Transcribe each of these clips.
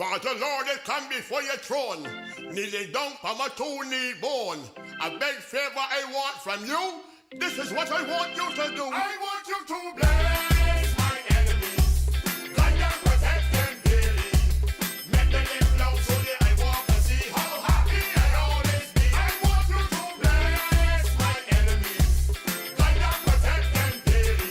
Father Lord, I come before your throne, kneeling down on my two-knee bone. I beg favor I want from you. This is what I want you to do. I want you to bless my enemies, guide and protect them daily. Make them live long so that I walk and see how happy I always be. I want you to bless my enemies, guide and protect them daily.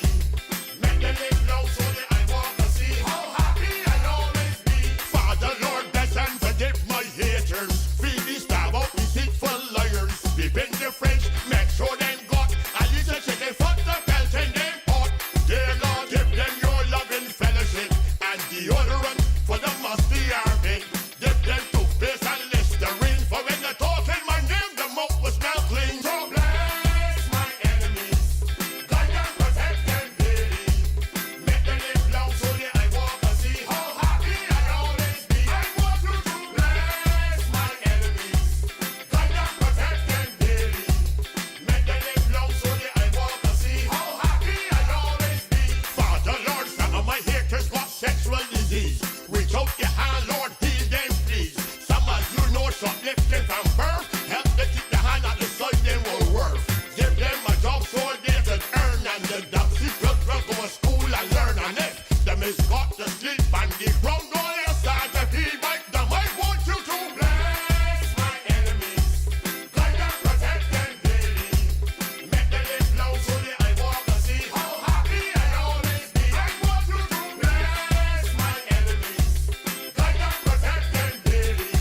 Make them live long so that I walk and see how happy I always be. Father Lord, bless and forgive my haters. Feed these stab out these deceitful liars. Been the French, make sure them got a little chicken for the belt and them pot. Dear Lord, give them your loving fellowship and deodorant for the musty armpit. Give them toothpaste and Listerine for when they're talking my name, the mouth will smell clean. So bless my enemies, guide and protect them daily. Make them live long so that I walk and see how happy I always be. I want you to bless my enemies, guide and protect them daily. Make them live long so that I walk and see how happy I always be. Father Lord, some of my haters got sexual disease. Reach out your hand, Lord, heal them please. Some of you know shoplifting from birth. Help them keep the hand at the side they will worth. Give them a job so they can earn, and the dumb secret will go to school and learn. And if them is got to sleep and the ground all they start to feel like them, I want you to bless my enemies, guide and protect them daily. Make them live long so that I walk and see how happy I always be. I want you to bless my enemies, guide and protect them daily.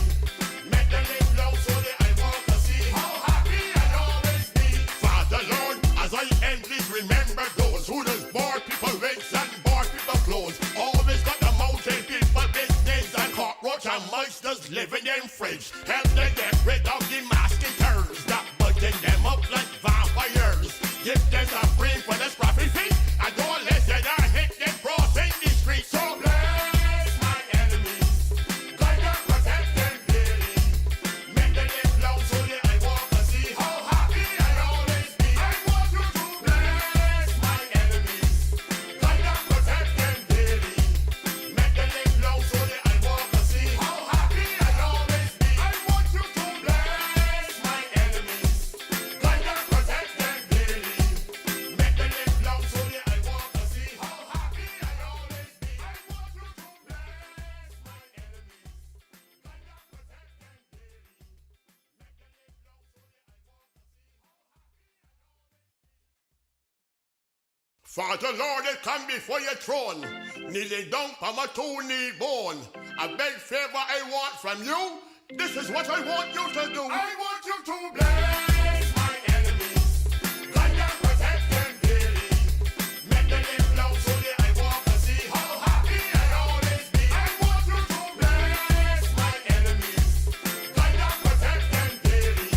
Make them live long so that I walk and see how happy I always be. Father Lord, as I end, please remember those who does board people wigs and board people clothes. Always got the mountain people business and cockroach and mice just living in fridge. Help them get rid of the mosquitoes that biting them up like vampires. Give them some cream for the scruffy feet and don't let them hit them cross in the street. So bless my enemies, guide and protect them daily. Make them live long so that I walk and see how happy I always be. I want you to bless my enemies, guide and protect them daily. Make them live long so that I walk and see how happy I always be. I want you to bless my enemies, guide and protect them daily. Make them live long so that I walk and see how happy I always be. I want you to bless my enemies, guide and protect them daily. Father Lord, I come before your throne, kneeling down on my two-knee bone. I beg favor I want from you. This is what I want you to do. I want you to bless my enemies, guide and protect them daily. Make them live long so that I walk and see how happy I always be. I want you to bless my enemies, guide and protect them daily.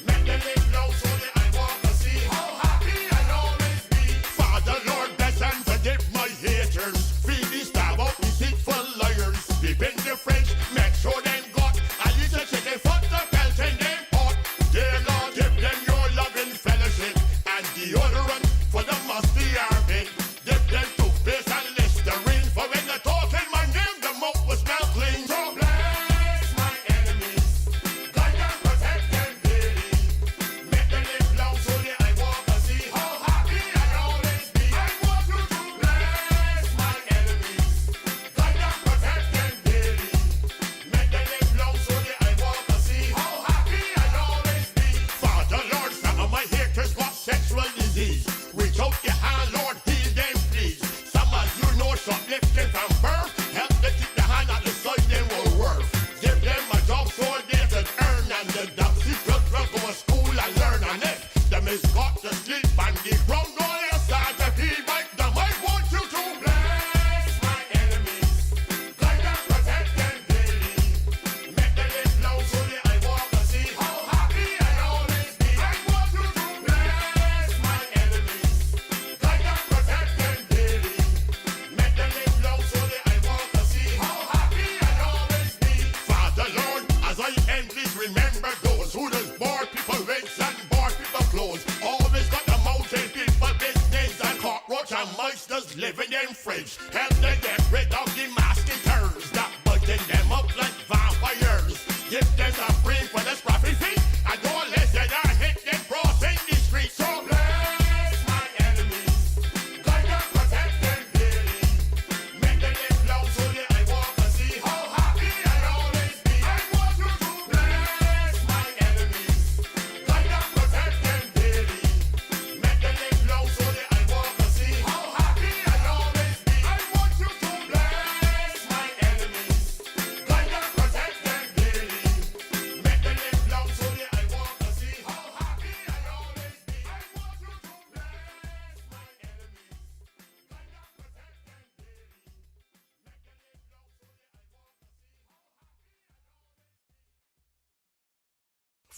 Make them live long so that I walk and see how happy I always be. Father Lord, bless and forgive my haters. Feed these stab out these deceitful liars. Been the French, make sure them got a little chicken for the belt and them pot. Dear Lord, give them your loving fellowship and deodorant for the musty armpit. Give them toothpaste and Listerine for when they're talking my name, the mouth will smell clean. So bless my enemies, guide and protect them daily. Make them live long so that I walk and see how happy I always be. I want you to bless my enemies, guide and protect them daily. Make them live long so that I walk and see how happy I always be. Father Lord, some of my haters got sexual disease. Reach out your hand, Lord, heal them please. Some of you know shoplifting from birth. Help them keep the hand at the side they will worth. Give them a job so they can earn, and the dumb secret will go to school and learn. And if them is got to sleep and the ground all they start to feel like them, I want you to bless my enemies, guide and protect them daily. Make them live long so that I walk and see how happy I always be. I want you to bless my enemies, guide and protect them daily. Make them live long so that I walk and see how happy I always be. Father Lord, as I end, please remember those who does board people wigs and board people clothes. Always got the mountain people business and cockroach and mice just living in fridge. Help them get rid of the mosquitoes that biting them up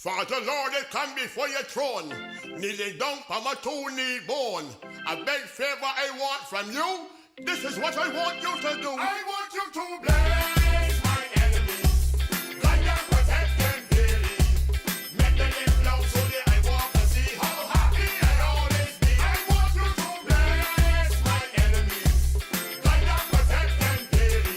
Father Lord, I come before your throne, kneeling down on my two-knee bone. I beg favor I want from you. This is what I want you to do. I want you to bless my enemies, guide and protect them daily. Make them live long so that I walk and see how happy I always be. I want you to bless my enemies, guide and protect them daily.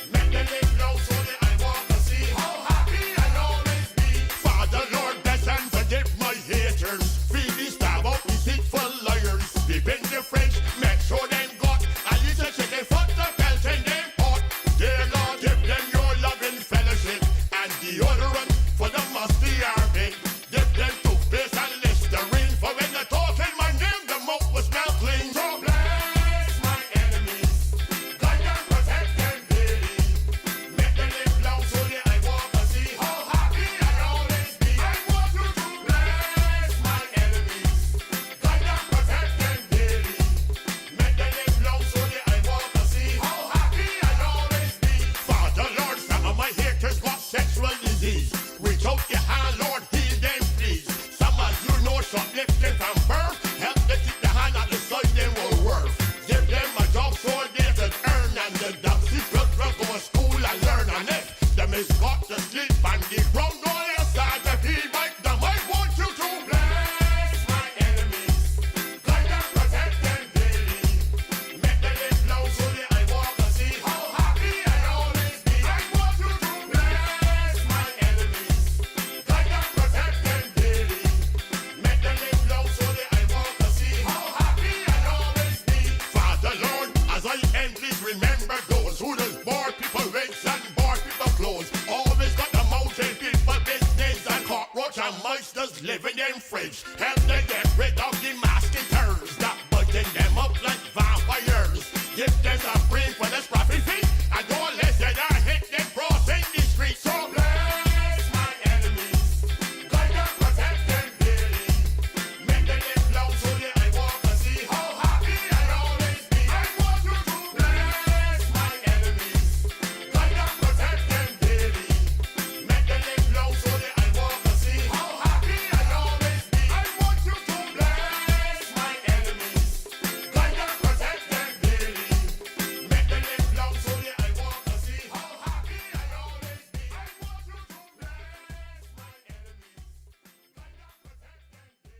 Make them live long so that I walk and see how happy I always be. Father Lord, bless and forgive my haters. Free these stab out these deceitful liars. Defend the French, make sure them got a little chicken foot to belt in them pot. Dear Lord, give them your loving fellowship and deodorant for the musty armpit. Give them toothpaste and Listerine for when they talk in my name, the mouth will smell clean. So bless my enemies, guide and protect them daily. Make them live long so that I walk and see how happy I always be. I want you to bless my enemies, guide and protect them daily. Make them live long so that I walk and see how happy I always be. Father Lord, some of my haters got sexual disease. Reach out your hand, Lord, heal them please. Some of you know shoplifting from birth. Help them keep the hand at the side they were worth. Give them a job so they can earn, and the dogs secret will go to school and learn. And if them is got to sleep and the ground all they start to feel like them, I want you to bless my enemies, guide and protect them daily. Make them live long so that I walk and see how happy I always be. I want you to bless my enemies, guide and protect them daily. Make them live long so that I walk and see how happy I always be. Father Lord, as I end, please remember those who does board people rates and board people clothes. Always got the mountain people business and cockroach and mice just living in fridge. Help them get rid of the mosquitoes that biting them up like vampires. Give them a break for the scruffy feet and don't let them hit them crossing the street. So bless my enemies, guide and protect them daily. Make them live long so that I walk and see how happy I always be. I want you to bless my enemies, guide and protect them daily. Make them live long so that I walk and see how happy I always be. I want you to bless my enemies, guide and protect them daily. Make them live long so that I walk and see how happy I always be. I want you to bless my enemies, guide and protect them daily.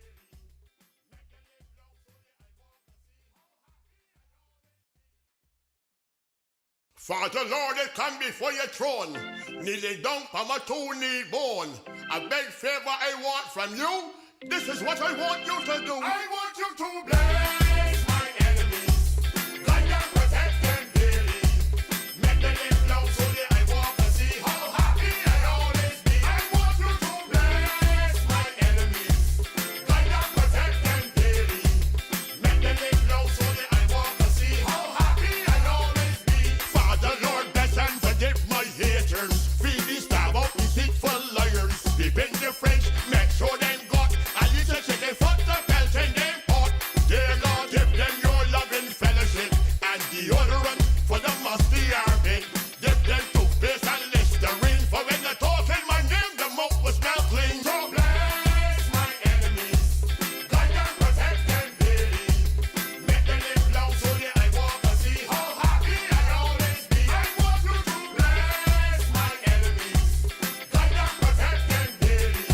Father Lord, I come before your throne, kneeling down on my two-knee bone. I beg favor I want from you. This is what I want you to do. I want you to bless my enemies, guide and protect them daily. Make them live long so that I walk and see how happy I always be. I want you to bless my enemies, guide and protect them daily. Make them live long so that I walk and see how happy I always be. Father Lord, bless and forgive my haters. Free these stab out these deceitful liars. Defend the French, make sure them got a little chicken foot to belt in them pot. Dear Lord, give them your loving fellowship and deodorant for the musty armpit. Give them toothpaste and Listerine for when they talk in my name, the mouth will smell clean. So bless my enemies, guide and protect them daily. Make them live long so that I walk and see how happy I always be. I want you to bless my enemies, guide and protect them daily.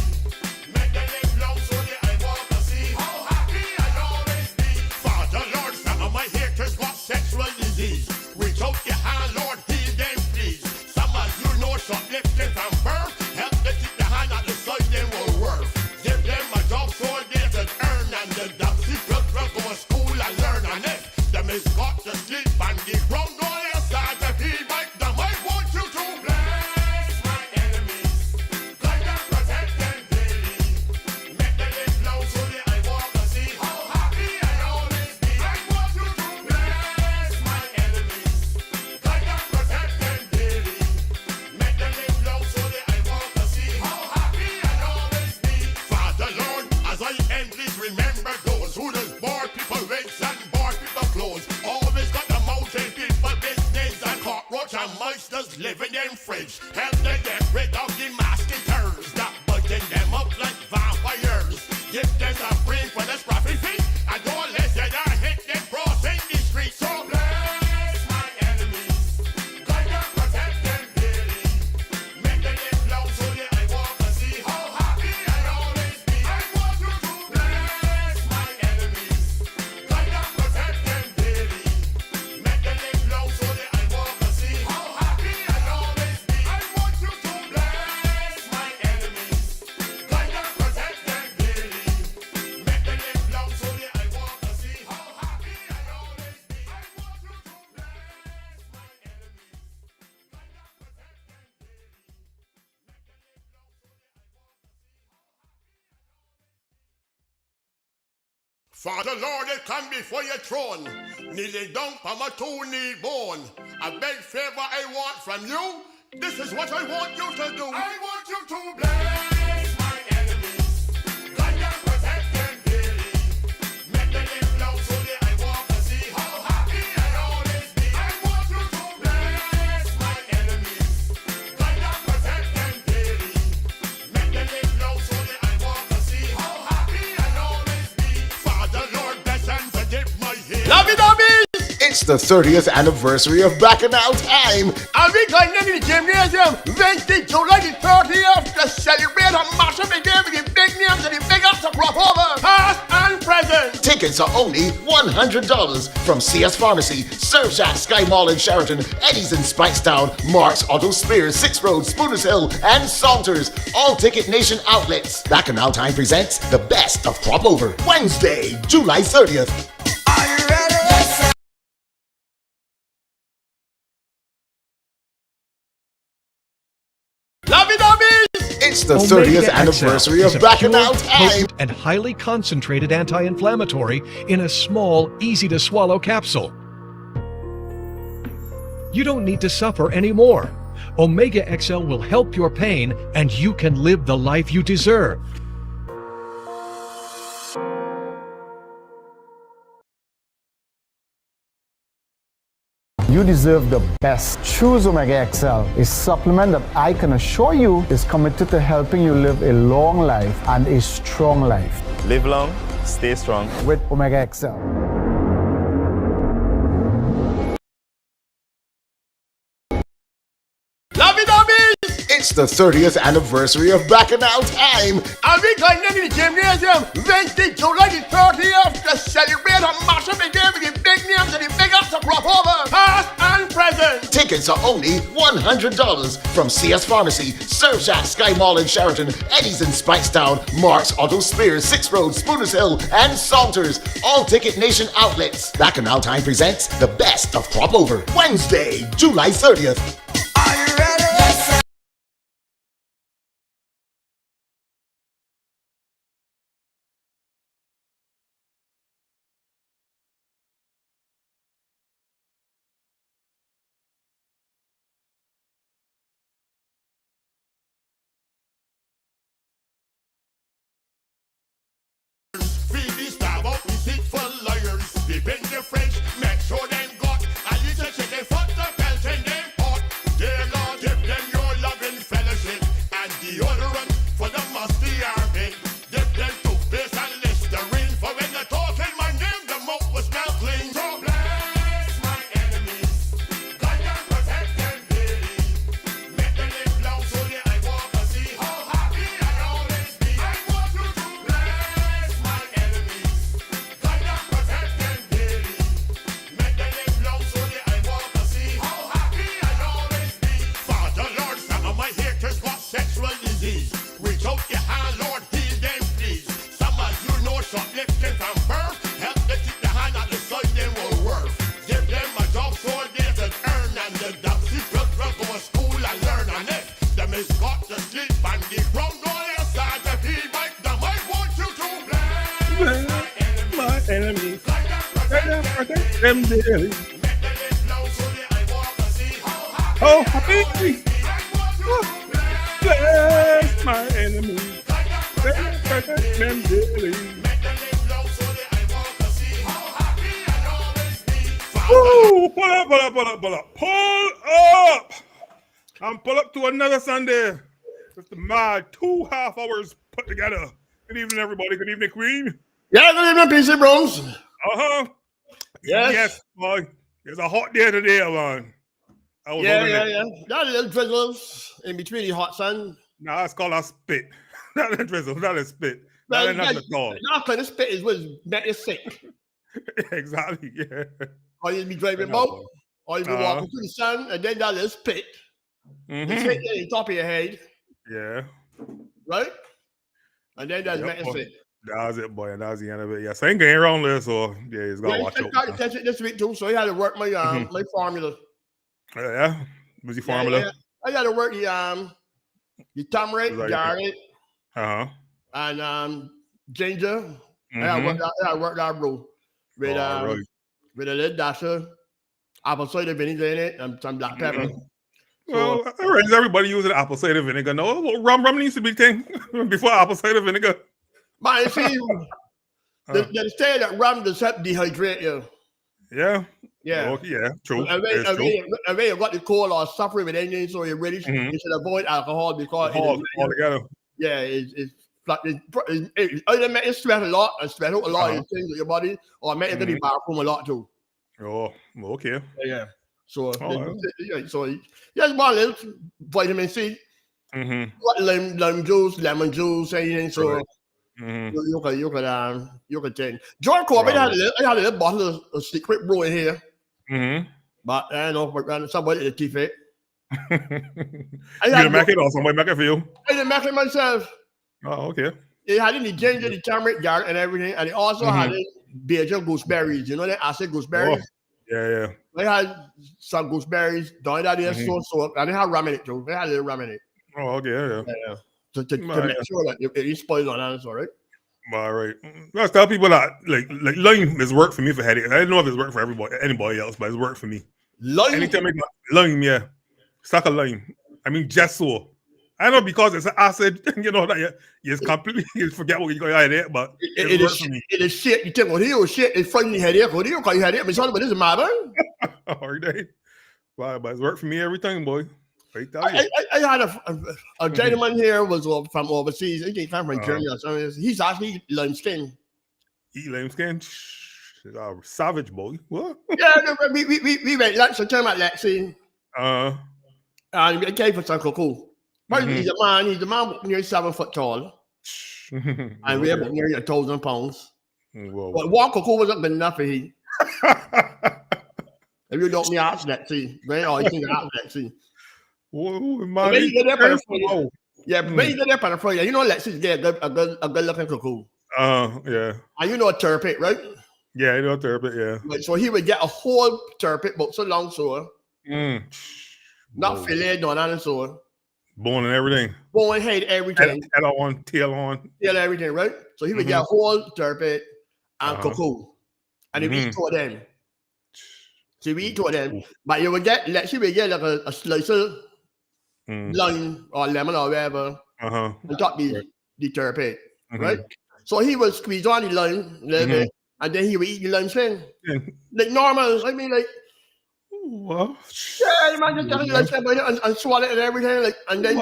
Make them live long so that I walk and see how happy I always be. Father Lord, some of my haters got sexual disease. Reach out your hand, Lord, heal them please. Some of you know shoplifting from birth. Help them keep the hand at the side they were worth. Give them a job so they can earn, and the dogs secret will go to school and learn. And if them is got to sleep and the ground all they start to feel like them, I want you to bless my enemies, guide and protect them daily. Make them live long so that I walk and see how happy I always be. I want you to bless my enemies, guide and protect them daily. Make them live long so that I walk and see how happy I always be. Father Lord, as I end, please remember those who does board people rates and board people clothes. Always got the mountain people business and cockroach and mice just living in fridge. Help them get rid of the mosquitoes that biting them up Father Lord, I come before your throne, kneeling down on my two-knee bone. I beg favor I want from you. This is what I want you to do. I want you to bless my enemies. Guide and protect them daily. Make them live long so that I walk and see how happy I always be. I want you to bless my enemies. Guide and protect them daily. Make them live long so that I walk and see how happy I always be. Father Lord, bless and forgive my sin. Lovey-dovey! It's the 30th anniversary of Bacchanal Time. And we going into the gymnasium Wednesday, July the 30th to celebrate a massive day with the big names and the big ups to crop over, past and present. Tickets are only $100 from CS Pharmacy, Surfshat, Sky Mall in Sheraton, Eddie's in Spikestown, Mark's, Otto Spears, Six Road, Spooners Hill, and Salters. All Ticket Nation outlets. Bacchanal Time presents the best of crop over. Wednesday, July 30th. Are you ready? Yes, sir. It's the 30th anniversary of Bacchanal Time. And highly concentrated anti-inflammatory in a small, easy-to-swallow capsule. You don't need to suffer anymore. Omega XL will help your pain, and you can live the life you deserve. You deserve the best. Choose Omega XL, a supplement that I can assure you is committed to helping you live a long life and a strong life. Live long, stay strong. With Omega XL. It's the 30th anniversary of Bacchanal Time. And we going into the gymnasium Wednesday, July the 30th to celebrate a massive day with the big names and the big ups to crop over, past and present. Tickets are only $100 from CS Pharmacy, Surfshat, Sky Mall in Sheraton, Eddie's in Spikestown, Mark's, Otto Spears, Six Road, Spooners Hill, and Salters. All Ticket Nation outlets. Bacchanal Time presents the best of crop over. Wednesday, July 30th. Are you ready? Yes, sir. Feed the star up, we sit for liars. We bend the French, make sure them got a little chicken foot to pelt in them pot. Dear Lord, give them your loving fellowship and deodorant for the musty armpit. Give them toothpaste and Listerine for when they're talking my name, the mouth will smell clean. So bless my enemies, guide and protect them daily. Make them live long so that I walk and see how happy I always be. I want you to bless my enemies, guide and protect them daily. Make them live long so that I walk and see how happy I always be. Father Lord, some of my haters got sexual disease. Reach out your hand, Lord, heal them please. Some of you know shoplifting from birth. Help them keep the hand on the side they will work. Give them a job so they can earn, and the doxy will go to school and learn. And if them is got to sleep on the ground, go outside the pee bike them. I want you to bless My enemies, guide and protect them daily. make them live long so that I walk and see how happy Oh, happy, I want you to bless bless my enemies, protect them daily. make them live long so that I walk and see how happy I always be. Ooh, pull up, pull up, pull up, pull up, pull up, and pull up to another Sunday. Just mad 2.5 hours put together. Good evening, everybody. Good evening, Queen. Yeah, good evening, PC Bros. Yes. Yes. Boy. It's a hot day today, man. I was Yeah, holding yeah, it. yeah. That little drizzles in between the hot sun. Nah, it's called a spit. Not a drizzle, not a spit. Not enough at all. That kind of spit is what make you sick. Exactly, yeah. Or you be driving I know, boat, or you be Uh-huh. walking through the sun, and then that little spit, Mhm. it's hit on the top of your head, Yeah. right? And then that's Yep, make you boy. sick. That was it, boy. And that was the end of it. Yeah, so ain't getting wrong there, so yeah, he's got to Yeah, watch I out. tried to test it this week too, so I had to work my my formula. Yeah, was the Yeah, formula? yeah. I had to work the turmeric, Was that- garlic, Uh-huh. and ginger, I work that bro with Right. with a little dasher, apple cider vinegar in it, and some black pepper. Well, I realize everybody using apple cider vinegar. No, well, rum needs to be thing before apple cider vinegar. But you see, they say that rum does help dehydrate you. Yeah. Yeah. Oh, yeah. True. And when you got the cold or suffering with anything, so you really you should avoid alcohol because All together. yeah, either make you sweat a lot and sweat out a lot of things with your body, or make you get the bathroom a lot too. Oh, okay. Yeah. So, Oh, so just one little vitamin C, what lime juice, lemon juice, anything. So you could take. John Corbett had a little bottle of secret brew in here, but I don't know somebody to keep it. You didn't make it or somebody make it for you? I didn't make it myself. Oh, okay. It had in the ginger, the turmeric, garlic, and everything, and it also had Belgian gooseberries. You know the acid gooseberries. Yeah. They had some gooseberries, down that there, so, and they had rum in it too. They had a little rum in it. Oh, okay. Yeah. To make sure that it spoils on that, all right? All right. I tell people that like lime has worked for me for headaches. I don't know if it's worked for anybody else, but it's worked for me. Lime? Anytime I got lime, yeah. Sack of lime. I mean, just so. I know because it's an acid, you know, that you completely forget what you got out there, but it is shit. You think, well, here shit, it's frightening your headache. Well, you got your headache, but it's not, but it's a matter. All right. Wow, but it's worked for me every time, boy. I had a gentleman here was from overseas. He came from Germany or something. He's actually lime skin. Eat lime skin? Savage, boy. What? Yeah, we went lunch sometime at Lexi. And we came for some cocoa. But he's a man nearly 7 foot tall. And weighed about nearly 1,000 pounds. Whoa. But one cocoa wasn't good enough for him. If you don't me ask Lexi, right? Or you think ask Lexi. Whoa, man. But you get up on the floor. You know Lexi's get a good looking cocoa. Yeah. And you know a turpit, right? Yeah, I know a turpit, yeah. Right, so he would get a whole turpit, but so long so. Not fillet, no, nothing so. Bone and everything. Bone, head, everything. Head on, tail on. Tail, everything, right? So he would get a whole turpit and cocoa. And he would eat 2 of them. So we eat 2 of them. But you would get, she would get like a slice of lime or lemon or whatever. On top of the turpit, right? So he would squeeze on the lime a little bit, and then he would eat the lime skin. Like normal. I mean, like, what? Yeah, you might just tell you and swallow it and everything, like, and then.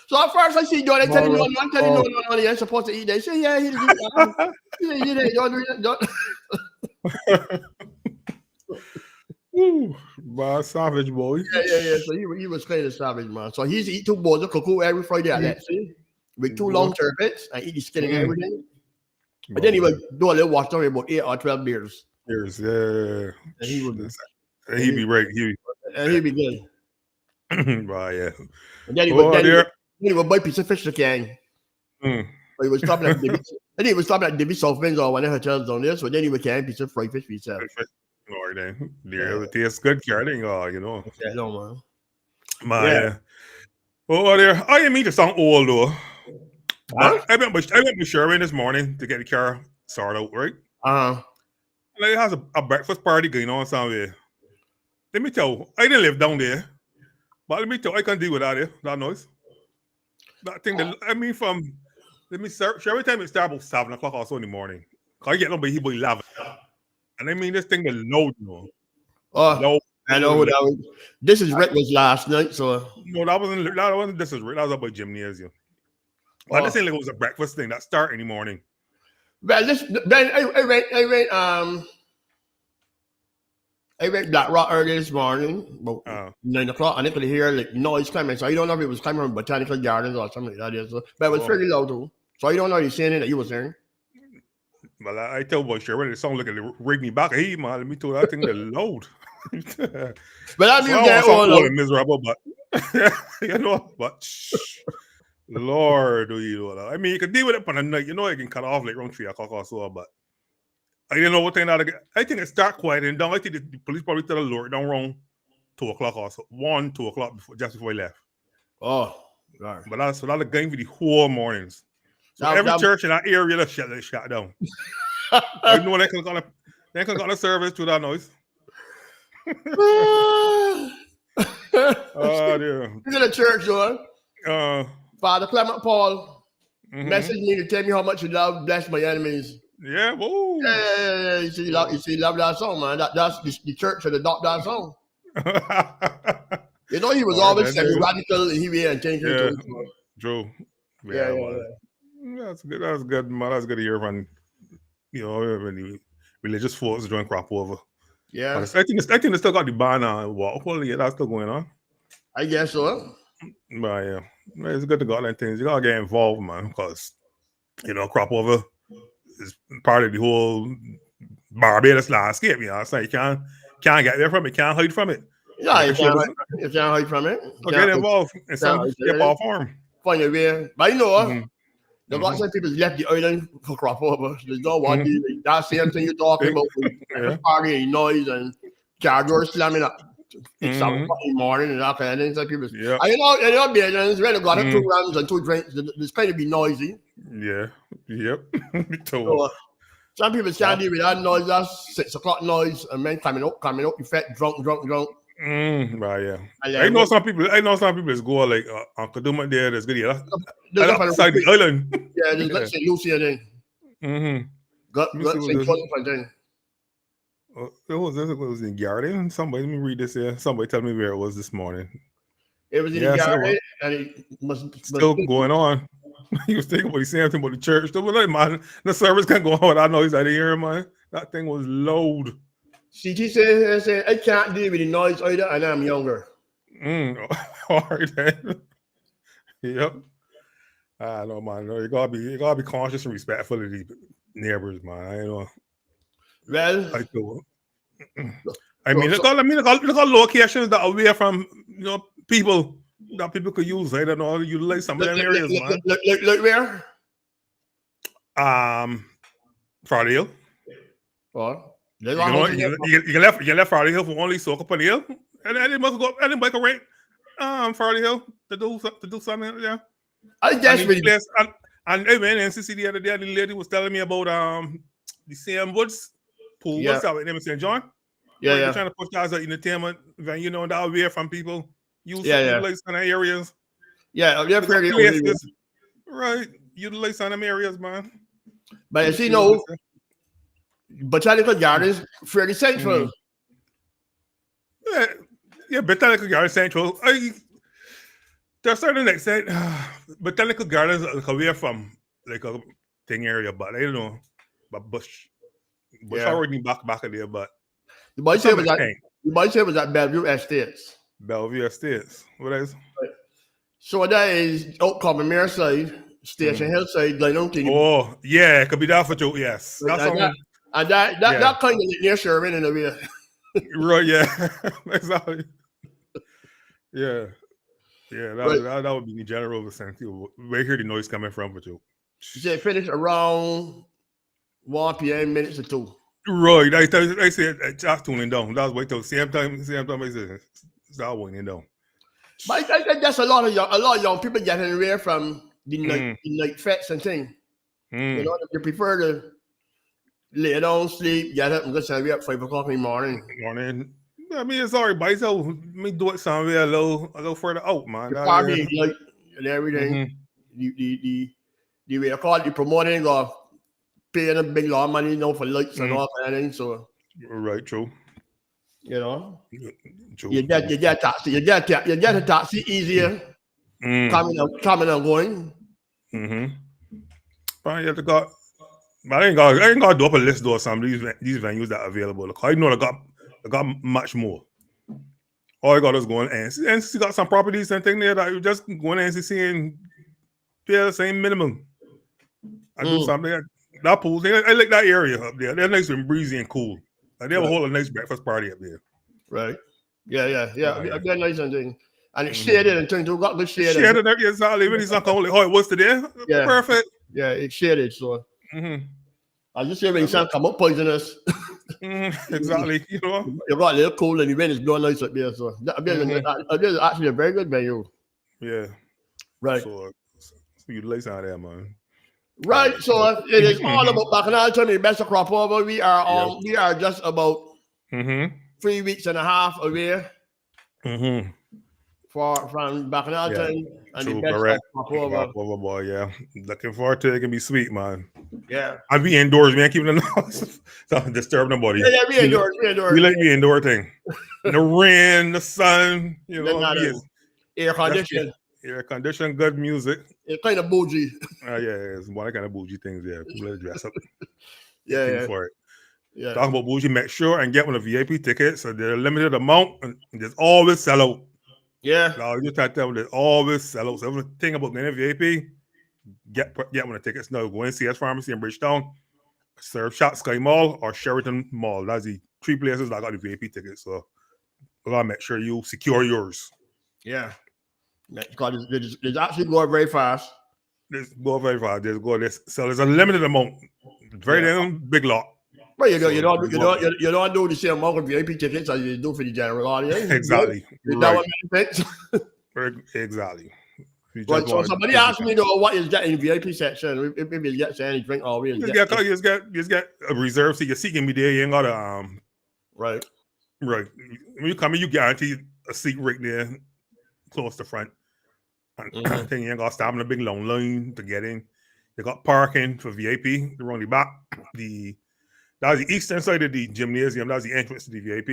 So at first I see John, I tell him, I'm telling you, no, you're supposed to eat. They say, yeah, he'll do that. Ooh, my savage boy. Yeah. So he was kind of savage, man. So he's eat 2 bowls of cocoa every Friday at that, see? With 2 long turpits and eat the skin and everything. But then he would do a little wash down about 8 or 12 beers. Yeah. And he would be right. And he'd be good. Right, yeah. And then he would buy a piece of fish again. But he was stopping at Debbie Southman's or one of the hotels down there. So then he would carry a piece of fried fish for himself. Or then, it tastes good, carrying, you know. Yeah, no, man. Yeah. Oh, there. I didn't mean to sound old, though. I went with Sherwin this morning to get the car sorted out, right? And it has a breakfast party going on somewhere. Let me tell you, I didn't live down there. But let me tell you, I can deal with that noise. That thing, every time it starts about 7 o'clock or so in the morning. I get nobody here by 11. And I mean, this thing is loud, you know. Loud. I know that was. This is Rick was last night, so. No, that wasn't This is Rick. That was about gymnasium. But this thing like it was a breakfast thing that started in the morning. Well, then I went Black Rock early this morning, about 9 o'clock, and I could hear like noise coming. So I don't know if it was coming from Botanical Gardens or something like that. So, but it was fairly loud too. So I don't know if you're saying it that you were saying. Well, I tell you, sure, when it sounds like it rig me back. Hey, man, let me tell you that thing is loud. But I mean, get all miserable, but you know, but Lord, do you know that? I mean, you can deal with it for the night. You know, you can cut off like around 3 o'clock or so, but I didn't know what thing that. I think it start quieting down. I think the police probably tell the Lord down around 2 o'clock or so, 2 o'clock just before he left. Oh, Right. But that's a lot of game for the whole mornings. So Now, every now- church in that area that shut down. I know they can go to service to that noise. Oh dear. He's in the church, though. Father Clement Paul messaged me to tell me how much you love bless my enemies. Yeah, whoa. Yeah. You see, love that song, man. That's the church that adopt that song. You know, he was always semi-radical and he really changed it. True. Yeah. That's good. That's good, man. That's good to hear from, really religious folks doing crop over. Yeah. I think they still got the ban on walk. Well, yeah, that's still going on. I guess so. But yeah, it's good to go and things. You gotta get involved, man, because crop over is part of the whole Barbados landscape. So you can't get away from it, can't hide from it. Yeah, you can't hide from it. Get involved in some shape or form. Find a way. But there got some people left the island for crop over. There's no one. That same thing you're talking about. Party noise and car doors slamming up. It's 7 o'clock in the morning and that kind of thing. So people, and Bajans really got 2 grams and 2 drinks. It's kind of be noisy. Yeah. Yep. So, some people can't deal with that noise. That's 6 o'clock noise, and men coming up, you fat drunk. Right, yeah. I know some people is go like Uncle Dumas there. There's good. That's outside the island. Yeah, there's let's say Lucy and then. Got St. Joseph and then. It was in Garden. Somebody, let me read this here. Somebody tell me where it was this morning. It was in Garden, and it must still going on. He was thinking about the same thing about the church. Man, the service can't go on. I know he's out of here, man. That thing was loud. CT said, I can't deal with the noise either, and I'm younger. All right, then. Yep. I know, man. You gotta be conscious and respectful of the neighbors, man. Well, I mean, look at locations that are away from people that people could use. I don't know, utilize some of them areas, man. Look where? Friday Hill. What? You can left Friday Hill for only soak up on the hill, and then they must go and then make a rent Friday Hill to do something. Yeah, I guess and even NCC the other day, the lady was telling me about the same Woods pool. What's that with them in St. John? Yeah. They're trying to push that as an entertainment venue, that away from people. Utilize some areas. Yeah, they're pretty right. Utilize some areas, man. But Botanical Gardens fairly central. Yeah, Botanical Gardens central. To a certain extent, Botanical Gardens are away from like a thing area, but I don't know. But Bush already back of there, but you might say it was at Bellevue Estates. Bellevue Estates. What is? So that is Outcome Mare side, Station Hill side, Oh, yeah, it could be that for you, yes. And that kind of near Sherman in a way. Right, yeah. Exactly. Yeah. Yeah, that would be the general vicinity. Where hear the noise coming from for you. They finish around 1 p.m. minutes or 2. Right. I said just tuning down. That was wait till the same time I said start winding down. But I think that's a lot of young people getting away from the night fets and things. They prefer to lay down, sleep, get up, and go somewhere at 5 o'clock in the morning. I mean, it's alright, but let me do it somewhere a little further out, man. The party, like, and everything. The way I call it, the promoting or paying a big lot of money, for lights and all kind of thing. So, right, true. True. You get a taxi. You get a taxi easier. Coming and going. But you have to go. But I ain't got to do up a list of some of these venues that are available. I know I got much more. All I got is going and NCC got some properties and things there that you just go in NCC and pay the same minimum. I do something that pool. I like that area up there. They're nice and breezy and cool. Like they have a whole nice breakfast party up there. Right. Yeah. They're nice and thing. And it's shaded and things. Got good shade. Shaded there, exactly. When it's not only how it was today. Yeah. Perfect. Yeah, it's shaded, so. I just say when the sun come up poisonous. Exactly. You got a little cool and the wind is blowing nice up there. So that's actually a very good venue. Yeah. Right. So you lace out there, man. Right. So it is all about Bacchanal Time, the best of crop over. We are just about 3 weeks and a half away from Bacchanal Time and the best of crop over. Boy, yeah. Looking forward to it. It can be sweet, man. Yeah. I'll be indoors, man. Keeping the noise. Don't disturb nobody. Yeah, we indoors. We like the indoor thing. The rain, the sun, you know. Air conditioning. Air conditioning, good music. It's kind of bougie. Yeah, it's one of the kind of bougie things. Yeah, people dress up. Yeah. For it. Yeah. Talking about bougie, make sure and get one of the VIP tickets. So they're a limited amount, and there's always sell out. Yeah. So you tell them there's always sell out. So everything about getting a VIP, get one of the tickets now. Go in CS Pharmacy in Bridgetown, Surf Shop Sky Mall, or Sheraton Mall. That's the 3 places that got the VIP tickets. So we gotta make sure you secure yours. Yeah. Because it's actually going very fast. There's so there's a limited amount. Very damn big lot. But you don't do the same amount of VIP tickets as you do for the general audience. Exactly. Right. Exactly. But so somebody asked me though, what is that in VIP section? If you get any drink always. You just get a reserve seat. Your seat can be there. You ain't got a right. When you come in, you guarantee a seat right there, close to front. And then you ain't got to stop in a big long line to get in. You got parking for VIP. They're on the back. That was the eastern side of the gymnasium. That was the entrance to the VIP.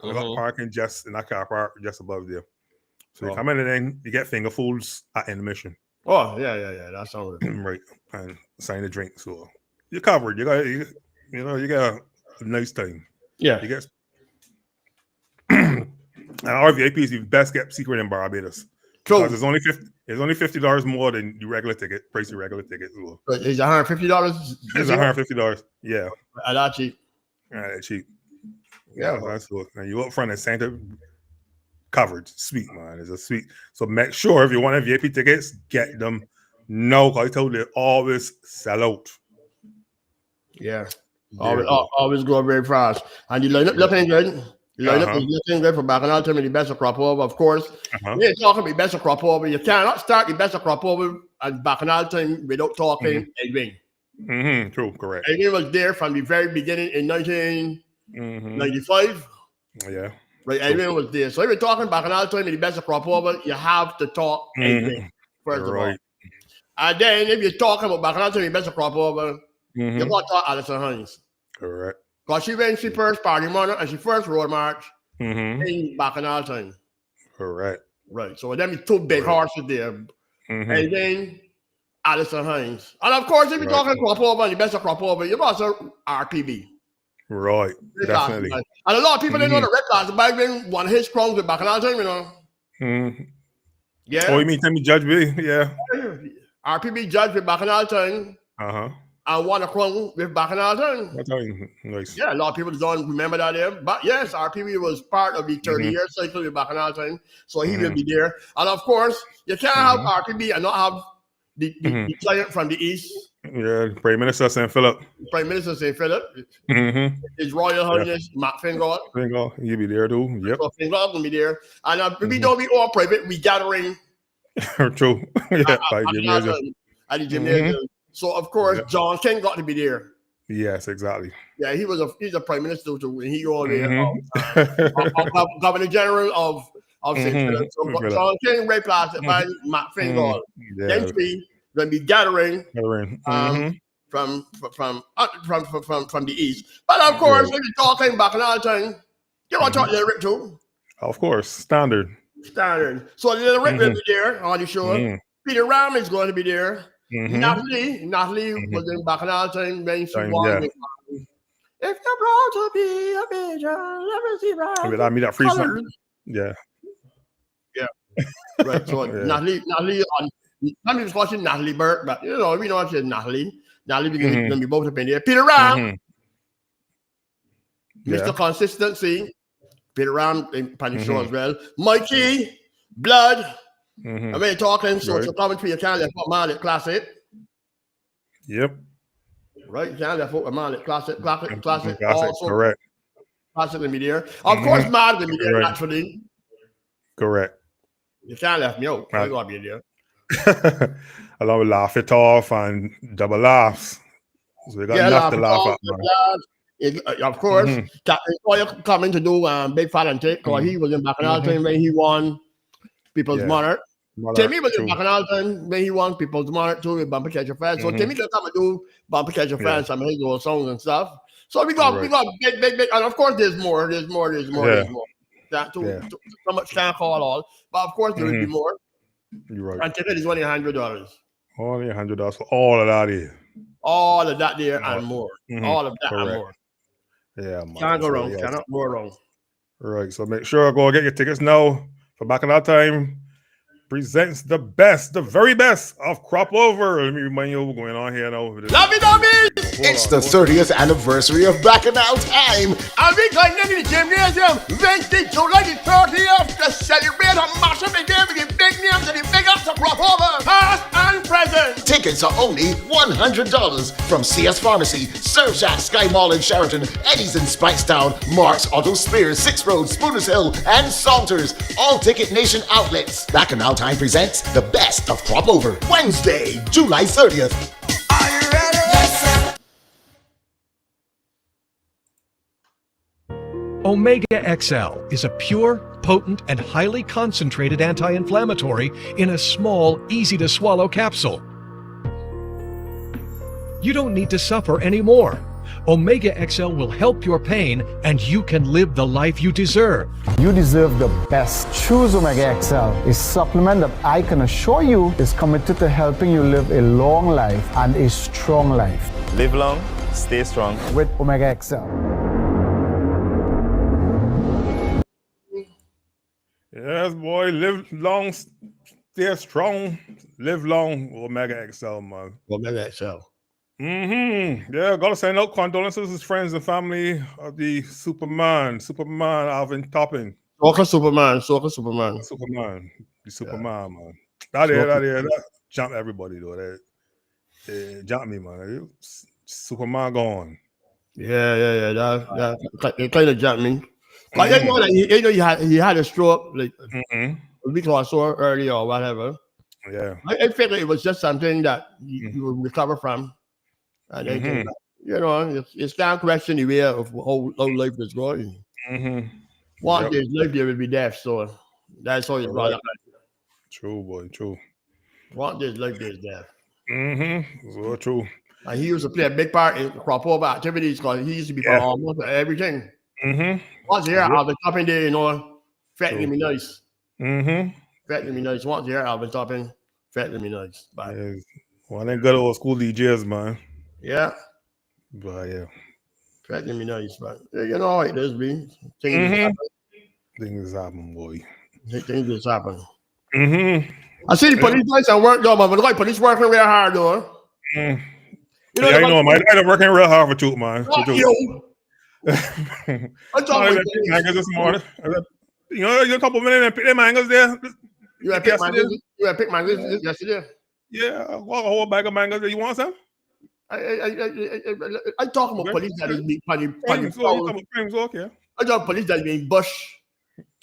You got parking just in that car park just above there. So you come in and then you get finger foods at intermission. Oh, yeah. That sounds good. Right. And sign a drink. So you're covered. You got a nice time. Yeah. You get and our VIP is the best kept secret in Barbados. True. It's only $50 more than the regular ticket. Price of regular ticket. So. It's $150. It's $150. Yeah. That's cheap. Cheap. Yeah. That's cool. And you up front at Santa covered. Sweet, man. It's a sweet. So make sure if you want VIP tickets, get them. No, because I told you always sell out. Yeah. Always go very fast. And you looking good. You looking good for Bacchanal Time, the best of crop over, of course. We ain't talking about the best of crop over. You cannot start the best of crop over at Bacchanal Time without talking Edwin. True, correct. Edwin was there from the very beginning in 1995. Yeah. Right, Edwin was there. So if you're talking Bacchanal Time and the best of crop over, you have to talk Edwin, first of all. And then if you're talking about Bacchanal Time and the best of crop over, you got to talk Alison Hines. Correct. Because she first party mother and she first road march in Bacchanal Time. Correct. Right. So them is two big horses there. And then Alison Hines. And of course, if you're talking crop over and the best of crop over, you got to RPB. Right. Definitely. And a lot of people didn't know the red class. Back then, one of his crowns with Bacchanal Time, you know. Yeah. Oh, you mean tell me Judge B? Yeah. RPB judge with Bacchanal Time. And won a crown with Bacchanal Time. Nice. Yeah, a lot of people don't remember that there. But yes, RPB was part of the 30-year cycle with Bacchanal Time. So he will be there. And of course, you can't have RPB and not have the client from the East. Yeah, Prime Minister St. Philip. Prime Minister St. Philip. His Royal Highness, Matt Fingal. Fingal, he'll be there too. Yep. So Fingal will be there. And we don't be all private, we gathering. True. Yeah, at the gymnasium. So of course, John King got to be there. Yes, exactly. Yeah, he's a prime minister too. And he all there, Governor General of St. Philip. So John King replaced by Matt Fingal. Then we going to be gathering from the East. But of course, if you're talking Bacchanal Time, you want to talk lyric too. Of course, standard. So the lyric will be there on the show. Peter Ram is going to be there. Natalie was in Bacchanal Time when she won. If you're proud to be a major, let me see right. I mean that free song. Yeah. Right. So Natalie I'm just watching Natalie Burke, but we know what she's Natalie. Natalie going to be both up in there. Peter Ram, Mr. Consistency. Peter Ram in the show as well. Mikey, Blood. I'm really talking social commentary. You can't let Marlet Classic. Yep. Right, you can't let Marlet Classic. Also, correct. Classic will be there. Of course, Mad will be there naturally. Correct. You can't let me out. I'm going to be there. Along with Laugh It Off and Double Laughs. So we got Yeah, enough to laugh off, at, man. of course, Mhm. Captain Sawyer coming to do Big Fat and Take, because he was in Bacchanal time when he won People's Yeah. Monarch. Mother, Timmy was in true. Bacchanal time when he won People's Monarch too with Bumper Catch a Fan. So Mhm. Timmy can come and do Bumper Catch a Fan, Yeah. some of his old songs and stuff. So we got Right. big, and of course there's more. Yeah. That too, Yeah. so much can't call all, but of course there will be Mhm. more. You're right. And ticket is only $100. Only $100 for all of that here. All of that there Oh, and more. mhm. All of that and Correct. more. Yeah, man. Can't go So, wrong. yeah. Cannot go wrong. Right. So make sure go get your tickets now for Bacchanal Time. Presents the best, the very best of Crop Over. Let me remind you what's going on here now. Lovey dovey! It's the 30th anniversary of Bacchanal Time. And we going into the gymnasium Wednesday, July the 30th to celebrate a massive day with the big names and the big ups of Crop Over, past and present. Tickets are only $100 from CS Pharmacy, Surfshat, Sky Mall in Sheraton, Eddie's in Spikestown, Mark's Auto Spears, 6 Road, Spooners Hill, and Salters. All Ticket Nation outlets. Bacchanal Time presents the best of Crop Over. Wednesday, July 30th. Are you ready? Yes, sir. Omega XL is a pure, potent, and highly concentrated anti-inflammatory in a small, easy-to-swallow capsule. You don't need to suffer anymore. Omega XL will help your pain, and you can live the life you deserve. You deserve the best. Choose Omega XL, a supplement that I can assure you is committed to helping you live a long life and a strong life Live long, stay strong. with Omega XL. Yes, boy. Live long, stay strong. Live long, Omega XL, man. Omega XL. Yeah, gotta send out condolences to friends and family of the Superman Alvin Topping. Soccer Superman. The Superman, man. That jumped everybody though. That jumped me, man. Superman gone. Yeah. That kind of jumped me. Like, you know, that he had a stroke like a week or so earlier or whatever. Yeah. I figured it was just something that you would recover from. And they think that, you know, it's can't question the way of how life is going. One day's life, there will be death. So that's all you brought up. True, boy. True. One day's life, there's death. So true. And he used to play a big part in Crop Over activities because he used to be for almost everything. Once here, Alvin Topping Day, you know, fetting me nice. Fetting me nice. Once here, Alvin Topping, fetting me nice. But Yeah. One of them good old school DJs, man. yeah, But yeah, fetting me nice. But you know how it is, B. Things happen, boy. just happen. I see the police guys at work, though, but the police working real hard, though. You know, Yeah, I know, man. I'm working real hard for truth, man. For truth. you. I'm I talking pick mangoes this morning. You know, you a couple minutes and pick them mangoes there. You had picked my list yesterday. Yeah, a whole bag of mangoes. You want some? I talk about police that is being Frames, okay. I talk police that is being bush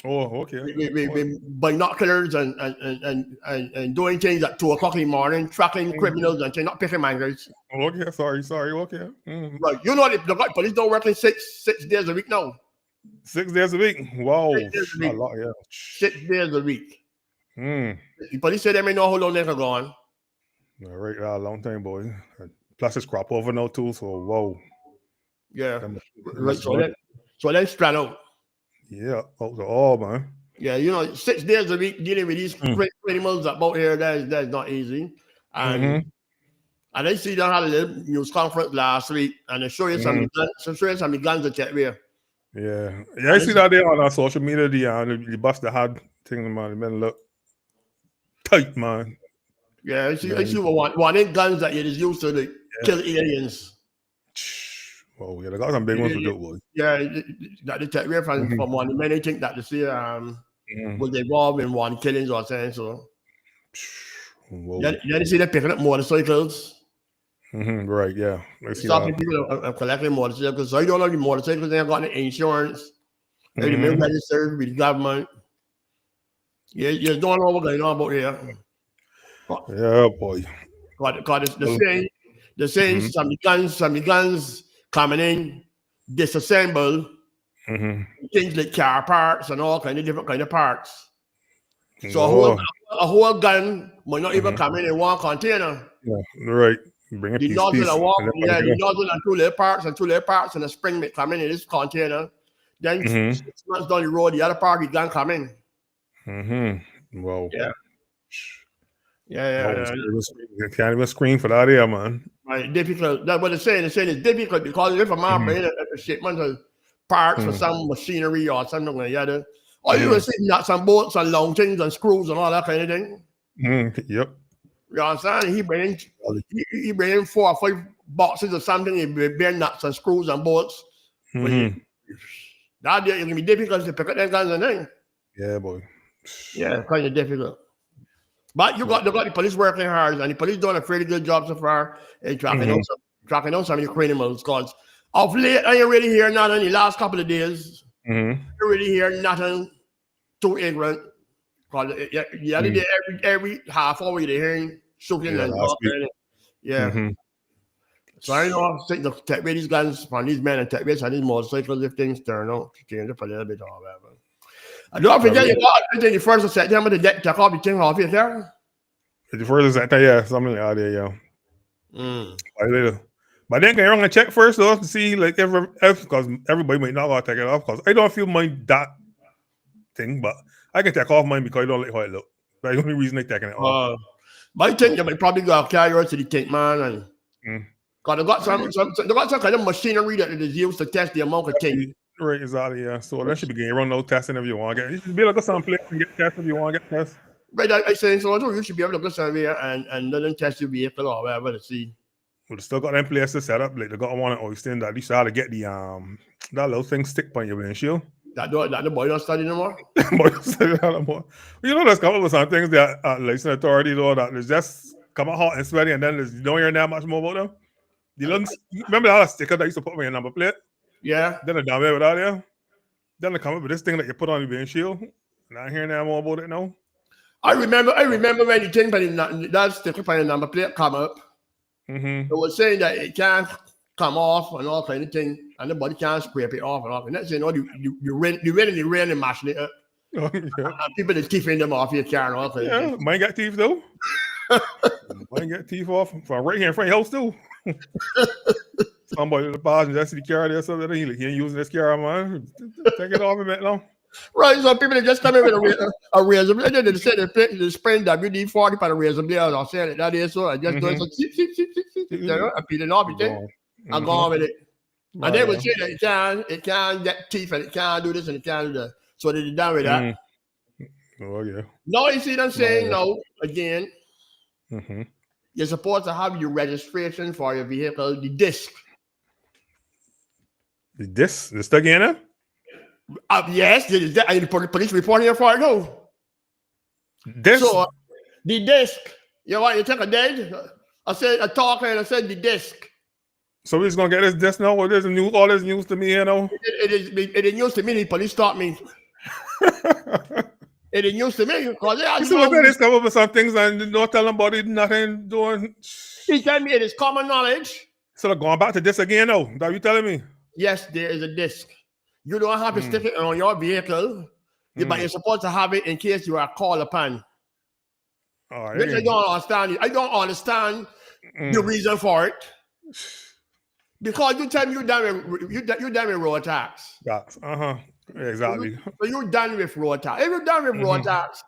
Oh, okay. with binoculars and doing things at 2 o'clock in the morning, tracking criminals and not picking mangoes. Okay, sorry, okay. Right, you know the police don't work in six days a week now. 6 days a week. Wow. 6 days a week. A lot, yeah. 6 days a week. Mm. The police say they may know how long they're gone. All right, a long time, boy. Plus it's Crop Over now too, so whoa. Yeah. Them- Right, so let's spread out. Yeah, out to all, man. Yeah, you know, 6 days a week dealing with these criminals about here, that's not easy. And I see them had a news conference last week, and they show you some guns that check here. Yeah, I see that there on our social media. The bust the hard thing, man. The men look tight, man. Yeah, I see one in guns that you just used to like, kill aliens. Oh yeah, they got some big ones to do, boy. Yeah, that they take away from one. Many think that they see was involved in one killings or something. So Whoa. then you see them picking up motorcycles. Right, yeah. I see Stopping that. people are collecting motorcycles. So you don't know the motorcycles, they ain't got any insurance. They've been registered with the government. Yeah, you don't know what's going on about here. Yeah, boy. Because the saying some of the guns coming in, disassemble, things like car parts and all kind of different kind of parts. So a whole gun might not even come in one container. Yeah, right. Bring a The piece. nozzle the nozzle and two little parts and the spring may come in this container. Then 6 months down the road, the other part is gun come in. Well, Yeah. You can't even scream for that, yeah, man. Right, difficult. That's what they're saying. They're saying it's difficult because if a man bring a shipment of parts for some machinery or something like that, or you will see not some bolts and long things and screws and all that kind of thing. Yep. You understand? He bring 4 or 5 boxes or something. He bring nuts and screws and bolts. That day it can be difficult to pick up them guns and things. Yeah, boy. Yeah, kind of difficult. But you got the police working hard, and the police doing a pretty good job so far in tracking down some of the criminals. Because of late, I ain't really hear nothing in the last couple of days. I ain't really hear nothing too ignorant. Because the other day, every half hour, you're hearing shooting and talking. Yeah. So I know take away these guns from these men and take away some of these motorcycles if things turn out to change up a little bit or whatever. And don't forget, you got the first of September to take off the thing off your there. The first of September, yeah, something like that, yeah. But then can you check first though to see like if because everybody might not want to take it off because I don't feel mine that thing, but I can take off mine because I don't like how it look. That's the only reason I'm taking it off. But I think you might probably go carry out to the tank, man, and because they got some kind of machinery that is used to test the amount of things. Right, exactly, yeah. So that should be getting run no testing if you want to get. You should be able to go someplace and get tested if you want to get tested. Right, I say so. You should be able to go somewhere and let them test your vehicle or whatever to see. Well, they still got them places set up. Like they got one at Oyster that you should have to get the that little thing stick on your windshield. That the boy don't study no more. Boy don't study that no more. Well, you know, there's come up with some things that license authority though that is just come out hot and sweaty, and then you don't hear that much more about them. The little, remember that sticker that used to put on your number plate? Yeah. Then the down there without there. Then they come up with this thing that you put on your windshield. Not hearing that more about it now. I remember when the thing that sticker on the number plate come up. It was saying that it can't come off and all kind of thing, and the body can't scrape it off and off. And that's you know you rain and mashing it up. And people are teething them off your car and all kind of thing. Mine got teeth though. Mine got teeth off from right here in front of house too. Somebody in the passenger that's the car there, something he ain't using this car, man. Take it off a bit long. Right, so people just come in with a razor blade. They said they spraying WD-40 for the razor blade. I'm saying that is so. I just doing some and peeling off it. I'm going with it. And they would say that it can't get teeth and it can't do this and it can't do that. So they did done with that. Oh yeah. No, you see what I'm saying? No, again. You're supposed to have your registration for your vehicle, the disc. The disc? The stuck in there? Yes, the police reporting here for it now. Disc? So, the disc. You want you take a dead? I said a talker and I said the disc. So we're just gonna get this disc now? Well, there's all this news to me, you know? It is news to me. The police stopped me. It is news to me because they come up with some things and don't tell them about it, nothing doing. He tell me it is common knowledge. So they're going back to this again now. That you telling me? Yes, there is a disc. You don't have to stick it on your vehicle, but you're supposed to have it in case you are called upon. All right. Which I don't understand. I don't understand the reason for it. Because you tell me you're done with road tax. Yes. Exactly. So you're done with road tax. If you're done with road tax,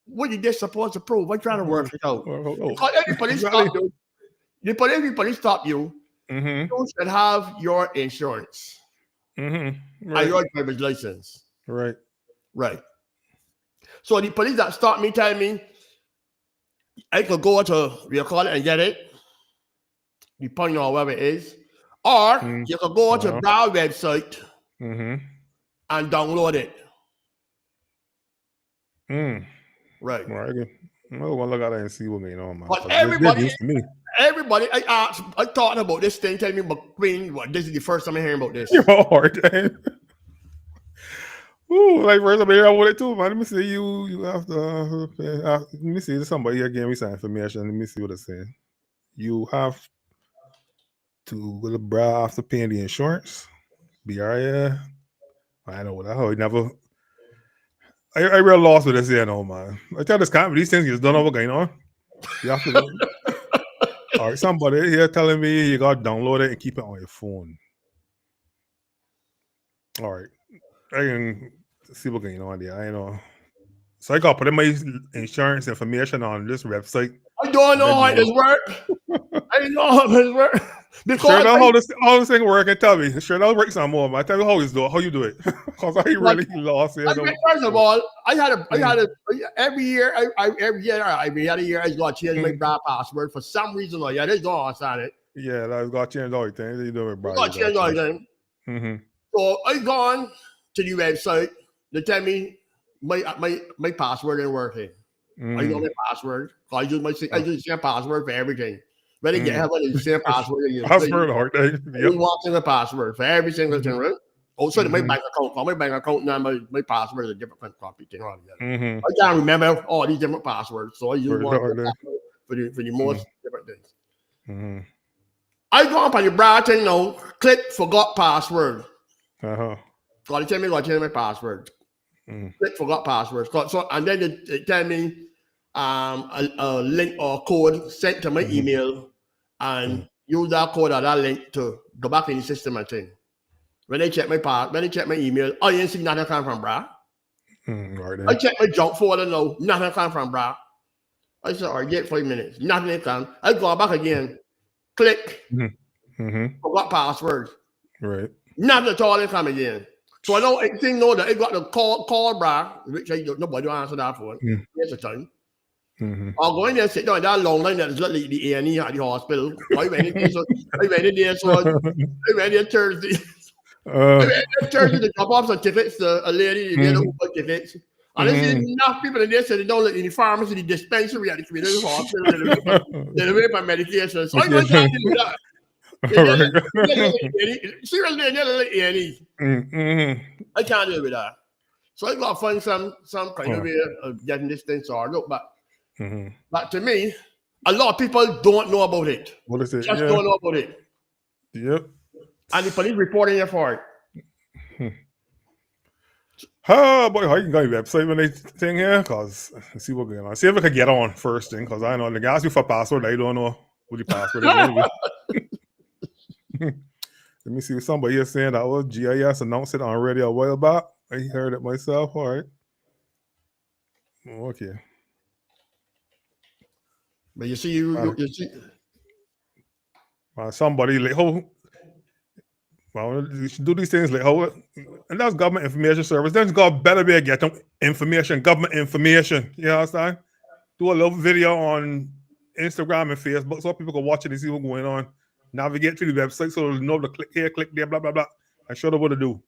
what you just supposed to prove? I'm trying to work it out. Because every police stop you, every police stop you, you should have your insurance. Right. And your driver's license. Right. So the police that stop me tell me I could go to your call and get it, depending on wherever it is, or you could go to our website and download it. Right. Well, we'll look at it and see what going on, man. But everybody, I thought about this thing. Tell me, McQueen, this is the first time I'm hearing about this. You're hard. Ooh, like first I'm here I want it too, man. Let me see you have to let me see somebody here gave me some information. Let me see what it's saying. You have to go to bra after paying the insurance. BRA. I know what the hell. Never. I real lost with this here, no man. I tell this kind of these things you just don't know what's going on. You have to. All right, somebody here telling me you got to download it and keep it on your phone. All right, I can see what's going on there. I know. So I got to put in my insurance information on this website. I don't know how this work. I don't know how this work. Because Sure, know how this thing work and tell me. Sure, that'll work some more, man. Tell me how you do it. Because I really lost it. First of all, I had a every year I had a year I got to change my bra password for some reason or yeah, they don't understand it. Yeah, that's got to change all the things. You do it, bro. Got to change all the time. So I gone to the website. They tell me my password ain't working. I know my password. I use the same password for everything. But they have the same password. Password hard day. You want the password for every single thing, right? Also, my bank account. For my bank account now, my password is a different copy thing altogether. I can't remember all these different passwords, so I use one for the most different things. I go up on the bra thing now. Click forgot password. So they tell me I got to change my password. Click forgot password. So and then they tell me a link or code sent to my email, and use that code or that link to go back in the system and thing. When they check my email, I didn't see nothing come from bra. I check my junk folder now, nothing come from bra. I said, all right, get 5 minutes, nothing come. I go back again, click, forgot password. Right. Nothing at all come again. So I know that I got the call bra, which nobody will answer that for. Here's the time. I'll go in there and sit down in that long line that is literally the A&E at the hospital. I went in there Thursday. Thursday to drop off some tickets to a lady to get the tickets. And I see enough people in there so they don't let in the pharmacy, the dispensary at the community hospital. They're waiting for medication. So I went down to do that. Seriously, A&E. I can't do with that. So I got to find some kind of way of getting this thing sorted. But to me, a lot of people don't know about it. What is it? Just don't know about it. Yep. And the police reporting you for it. Oh boy, I can go to your website when they thing here, cause see what's going on. See if I can get on first thing, cause I know the guys you for password, I don't know what the password is. Let me see what somebody is saying that was GIS announced it on radio a while back. I heard it myself. All right. Okay. But you see, you see. Somebody like you should do these things like and that's government information service. Then got better be getting information, government information. You understand? Do a little video on Instagram and Facebook so people can watch it and see what's going on. Navigate to the website so they'll know to click here, click there, blah blah blah, and show them what to do.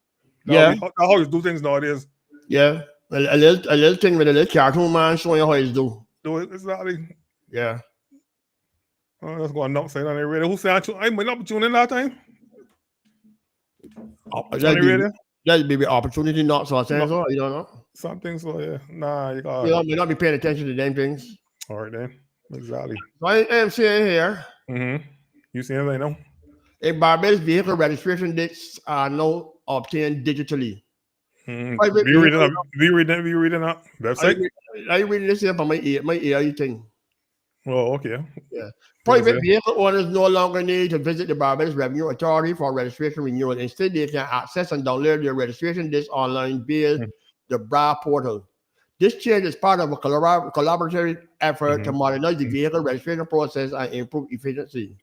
That's how you do things nowadays. Yeah, a little thing with a little cartoon man showing you how you do. Do it exactly. Yeah. Oh, that's going to say on the radio. Who said I might not be tuning in that time? That'd be opportunity not so I say so. You don't know. Something so yeah. Nah, you got. You may not be paying attention to them things. All right then. Exactly. So I am saying here. You see anything now? A Barbados vehicle registration dates are now obtained digitally. Be reading up website. Are you reading this here from my AI thing? Oh, okay. Yeah. Private vehicle owners no longer need to visit the Barbados Revenue Authority for registration renewal. Instead, they can access and download their registration dates online via the BRA portal. This change is part of a collaborative effort to modernize the vehicle registration process and improve efficiency.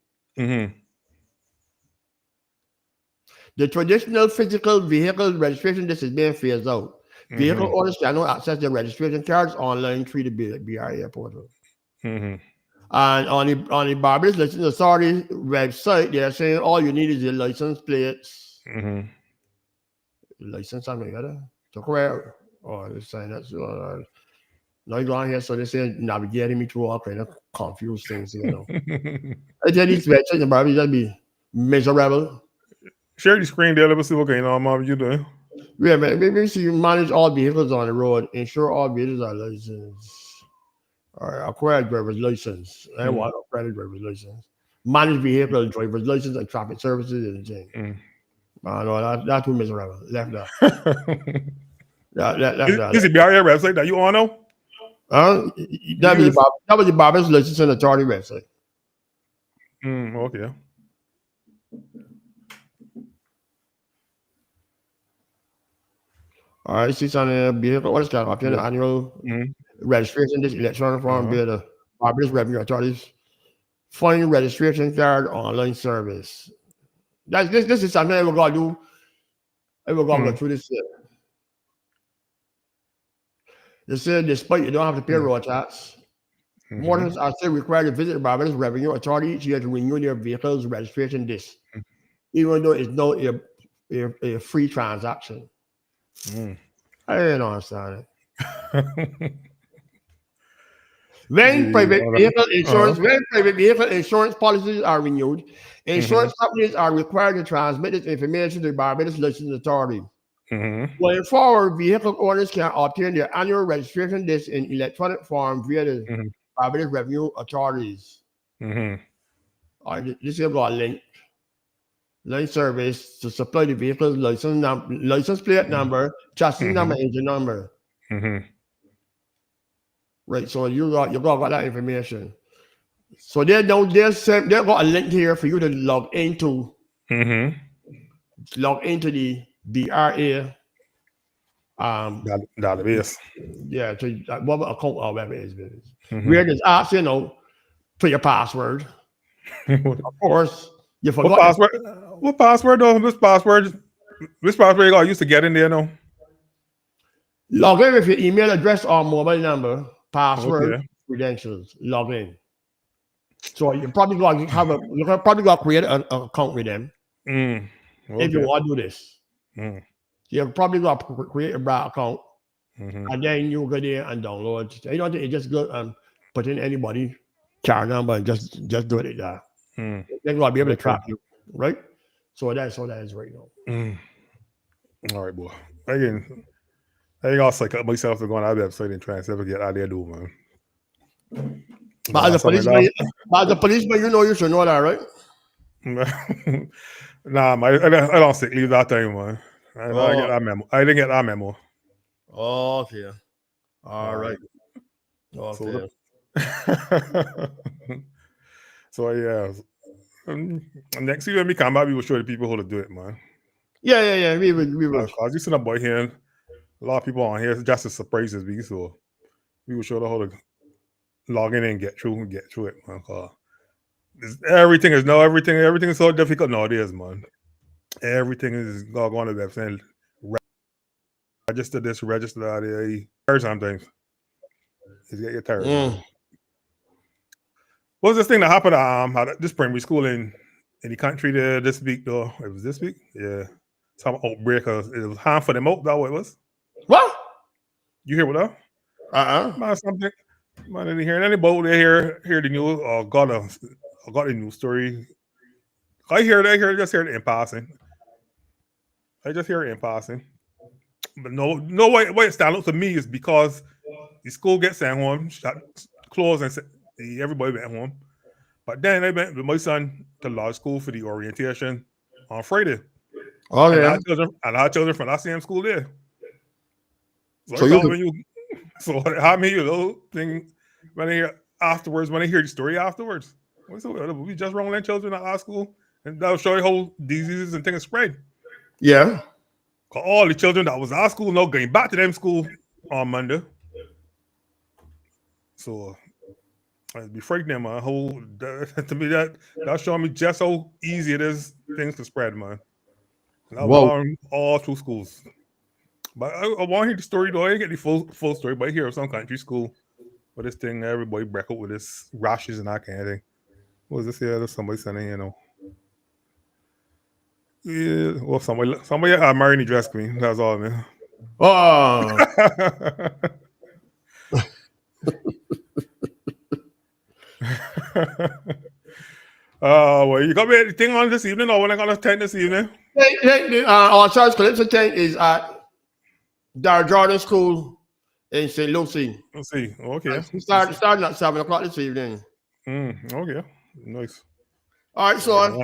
The traditional physical vehicle registration list is being phased out. Vehicle owners can now access their registration cards online through the BRA portal. And on the Barbados License Authority website, they're saying all you need is your license plates. License something like that. So where? Oh, they're saying that's now you go on here, so they say navigating me through all kind of confused things, you know. I tell these websites in Barbados, that'd be miserable. Share the screen there. Let me see what's going on, Mom. You doing? Yeah, man. Maybe see you manage all vehicles on the road, ensure all vehicles are licensed, or acquired driver's license. I want acquired driver's license. Manage vehicle driver's license and traffic services and thing. No, that's too miserable. Left that. Left that. Is it BRA website that you on now? That was the Barbados License and Authority website. Okay. All right, see on the vehicle. What is that? Up here, the annual registration, this electronic form, via the Barbados Revenue Authority's foreign registration card online service. This is something we're gonna do. We're gonna go through this year. They said despite you don't have to pay road tax, motorists are still required to visit the Barbados Revenue Authority each year to renew their vehicle's registration disc, even though it's not a free transaction. I didn't understand it. When private vehicle insurance policies are renewed, insurance companies are required to transmit this information to the Barbados License Authority. Going forward, vehicle owners can obtain their annual registration disc in electronic form via the Barbados Revenue Authorities. This is got a link service to supply the vehicle's license plate number, chassis number, engine number. Right, so you got that information. So they've got a link here for you to log into the BRA database. Yeah, to what account or whatever it is. Where there's asks, for your password. Of course, you forgot what password. What password though? This password you got used to get in there now. Log in with your email address or mobile number, password, credentials. Log in. So you probably got to create an account with them if you want to do this. You probably got to create a brand account, and then you go there and download. You don't think you just go and put in anybody card number and just do it like that. They're going to be able to track you, right? So that is right now. All right, boy. Again, I ain't gonna psych up myself to go on that website and try and see if I get out there, do man. But as a policeman, you know you should know that, right? Nah, man, I don't sick leave that time, man. I didn't get that memo. I didn't get that memo. Okay. All right. Okay. So yeah. Next year when we come back, we will show the people how to do it, man. Yeah. We will. I was just in a boy here. A lot of people on here just as surprised as me, so we will show them how to log in and get through it, man. Everything is so difficult nowadays, man. Everything is going on the website. Register this, register that. Tired sometimes. You get tired. What was this thing that happened at this primary school in the country there this week, though? It was this week? Yeah. Some outbreak. It was half for them out. That what it was? What? You hear what that? Man, something. Man, I didn't hear any about it. Hear the news. I got a news story. I just hear it in passing. But no way it stand out to me is because the school gets sent home, shut, closed, and everybody went home. But then I went with my son to law school for the orientation on Friday. Oh, yeah. And I had children from that same school there. So it had me a little thing when I hear the story afterwards. We just rolling children at our school, and that'll show you how diseases and things spread. Yeah. Cause all the children that was at our school now going back to them school on Monday. So I'd be frightening, man. To me, that's showing me just how easy it is things to spread, man. And I've learned all through schools. But I want to hear the story, though. I didn't get the full story, but I hear of some country school where this thing, everybody break out with this rashes and that kind of thing. What was this here? There's somebody sending, Yeah, well, somebody married the dress queen. That's all, man. Oh. Well, you got me anything on this evening, or when I gonna attend this evening? Our church Calypso thing is at Dar Jordan School in St. Lucie. Let's see. Okay. Starting at 7 o'clock this evening. Okay. Nice. All right, so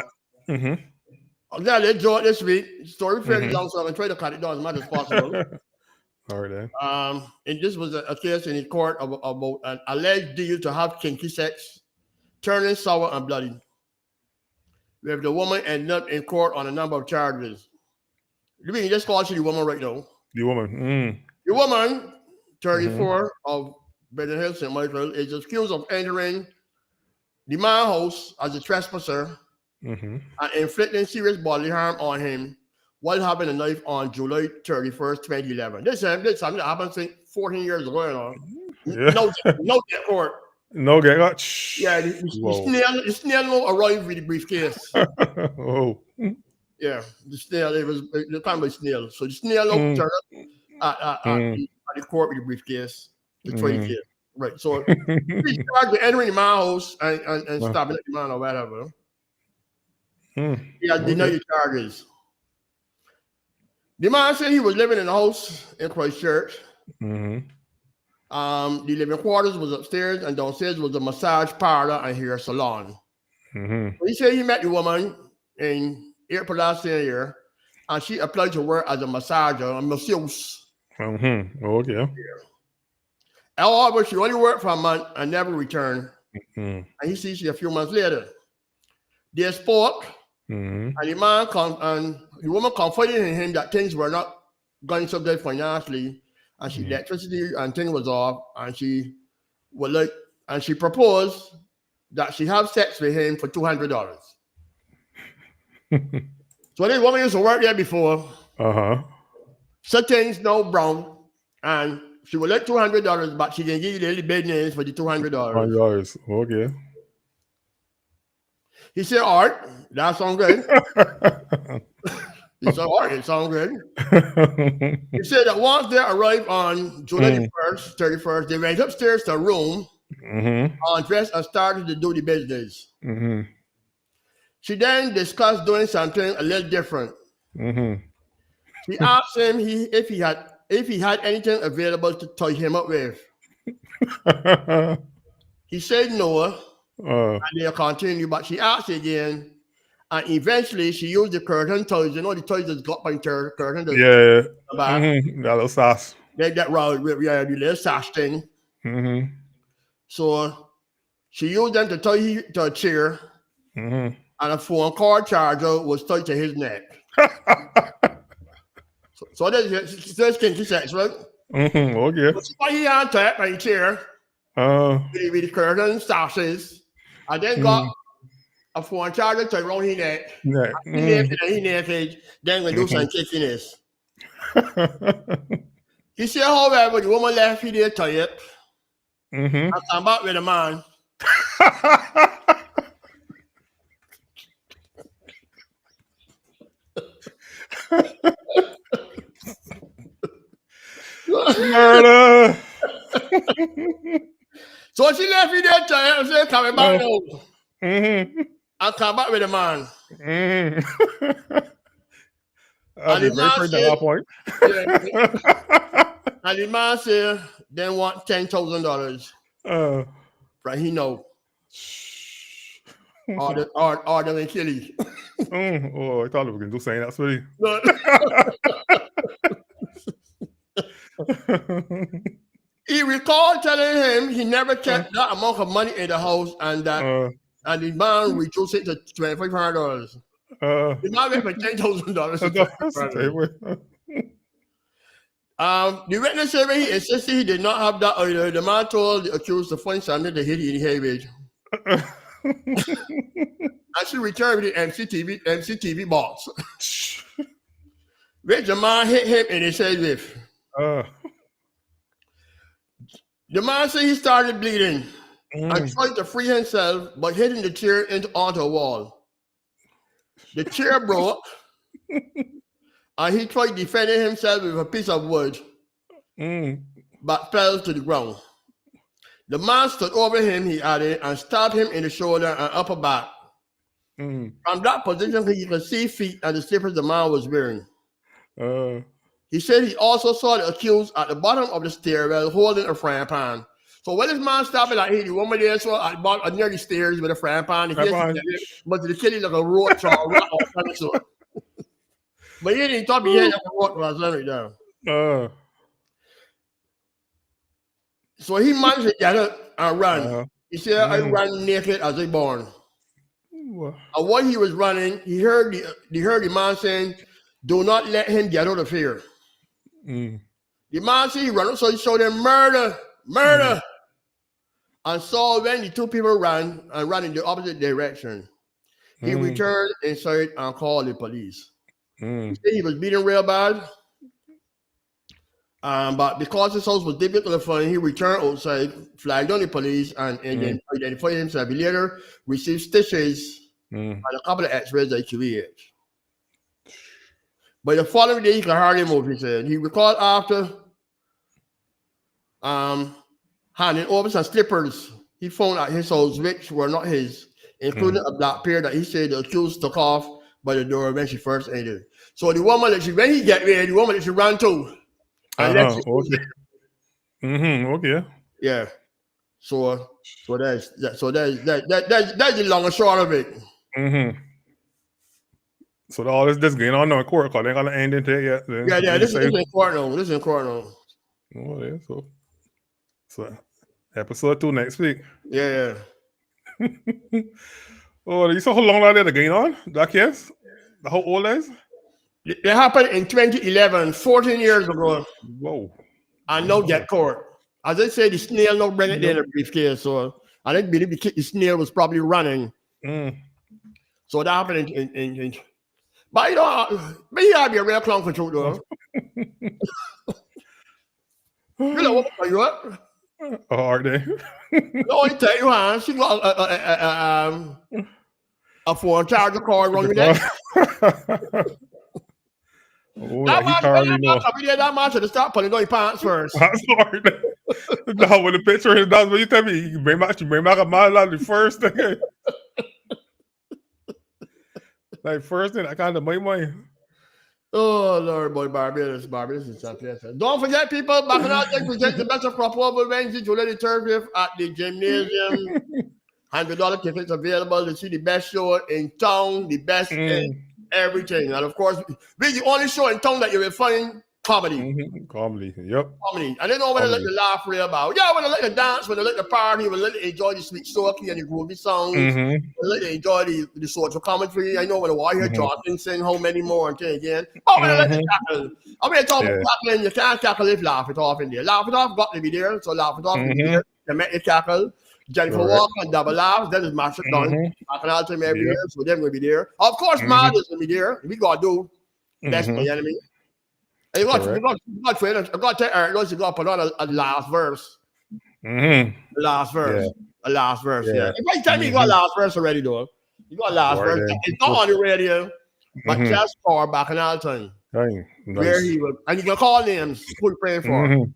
Mm-hmm. yeah, let's draw it this week. Story fairly long, so I'm gonna try to cut it down as much as possible. All right then. And this was a case in the court about an alleged deal to have kinky sex, turning sour and bloody. Where the woman ended up in court on a number of charges. You mean just call the woman right now? The woman. The woman, 34 of Bedden Hill, St. Michael, is accused of entering the man's house as a trespasser and inflicting serious bodily harm on him while having a knife on July 31st, 2011. This is something that happened since 14 years ago. Yeah. No get court. No get got. Yeah, the snail arrived with the briefcase. Oh. Yeah, the snail, it was the time by snail. So the snail turned up at the court with the briefcase to try the case. Right. So he's charged with entering the man's house and stopping at the man or whatever. He has denied the charges. The man said he was living in a house in Christchurch. The living quarters was upstairs, and downstairs was a massage parlor and hair salon. He said he met the woman in April last year, and she applied to work as a massager, a masseuse. Okay. However, she only worked for a month and never returned. And he sees she a few months later. They spoke, and the woman confided in him that things were not going so good financially, and she electricity and things was off, and she proposed that she have sex with him for $200. So this woman used to work there before. So things no brown, and she would like $200, but she can give you the little business for the $200. $200. Okay. He said, all right, that sounds good. He said, all right, it sounds good. He said that once they arrived on July 31st, they went upstairs to a room, undressed and started to do the business. She then discussed doing something a little different. She asked him if he had anything available to tie him up with. He said no, and they'll continue, but she asked again, and eventually she used the curtain toys. You know the toys that's got by curtain? That little sash. That round, the little sash thing. So she used them to tie him to a chair, and a phone cord charger was tied to his neck. So that's kinky sex, right? Okay. So he on top of the chair with the curtain sashes, and then got a phone charger to around his neck. He naked, then we do some kickiness. He said, however, the woman left he there tired and come back with a man. Murder. So she left me there tired and said, coming back now. And come back with a man. I'll be very for that point. And the man said, they want $10,000. Right, he know. Or they will kill you. I thought we were going to do something else with He recalled telling him he never kept that amount of money in the house, and that and the man reduced it to $2,500. The man went for $10,000. The witness said he insisted he did not have that either. The man told the accused to find something to hit in the head. And she returned with the MCTV box, which the man hit him in his head with. The man said he started bleeding and tried to free himself by hitting the chair onto a wall. The chair broke, and he tried defending himself with a piece of wood, but fell to the ground. The man stood over him, he added, and stabbed him in the shoulder and upper back. From that position, he could see feet and the slippers the man was wearing. Uh, He said he also saw the accused at the bottom of the stairwell holding a frying pan. So when this man stopped at the woman there saw at bottom near the stairs with a frying pan, but the kid like a roach or a rat or something. So. But he didn't talk he had like a roach or something down. So he managed to get up and run. He said, I ran naked as a born. And while he was running, he heard the man saying, do not let him get out of here. The man said he ran up, so he showed them murder. And so when the two people ran in the opposite direction, he returned inside and called the police. He said he was beaten real bad. But because his house was difficult to find, he returned outside, flagged on the police, and then identified himself. He later received stitches and a couple of x-rays at QEH. But the following day, he could hardly move, he said. He recalled after handing over some slippers he found at his house, which were not his, including a black pair that he said the accused took off by the door when she first entered. So the woman that when he get ready, the woman that she ran to. Okay. Okay. Yeah. So that's the long and short of it. So all this going on now in court, because they ain't gonna end into it yet. Yeah. This is in court now. This is in court now. Oh, yeah. So episode 2 next week. Yeah. Oh, you saw how long that going on? That case? How old is? It happened in 2011, 14 years ago. Whoa. And now get court. As I said, the snail now bring it in a briefcase. So I don't believe the snail was probably running. So that happened in but you know, he had to be a real clown for truth though. You know what are you up? Are they? No, I tell you, huh? She got a phone charger cord around your neck. That man should have stopped putting on your pants first. That's hard. Now, when the picture is done, when you tell me you bring back a man out the first thing. Like, first thing, I kind of my mind. Oh, Lord, boy, Barbados is champion. Don't forget, people, Bacchanal presents the best of crop over Wednesday, July the 30th at the gymnasium. $100 tickets available to see the best show in town, the best in everything. And of course, we're the only show in town that you will find comedy. Comedy, yep. Comedy. And they know when they let you laugh real about. Yeah, when they let you dance, when they let you party, when they let you enjoy the sweet soaky and the groovy songs, when they let you enjoy the social commentary. I know when I hear Jonathan sing how many more and thing again. Oh, when they let you tackle. I mean, talk about tackling, you can't tackle if Laugh It Off in there. Laugh It Off got to be there, so Laugh It Off is there. They make you tackle. Jennifer Walker and Double Laughs, that is Master Done. I can all time every year, so they're going to be there. Of course, Mad is going to be there. We got to do best my enemy. And you got to take Eric, you got to put on a last verse. A last verse. Yeah. If I tell me you got last verse already, though. You got last verse. It's not on the radio, but just for back in all time. Where he was, and you can call names, who pray for.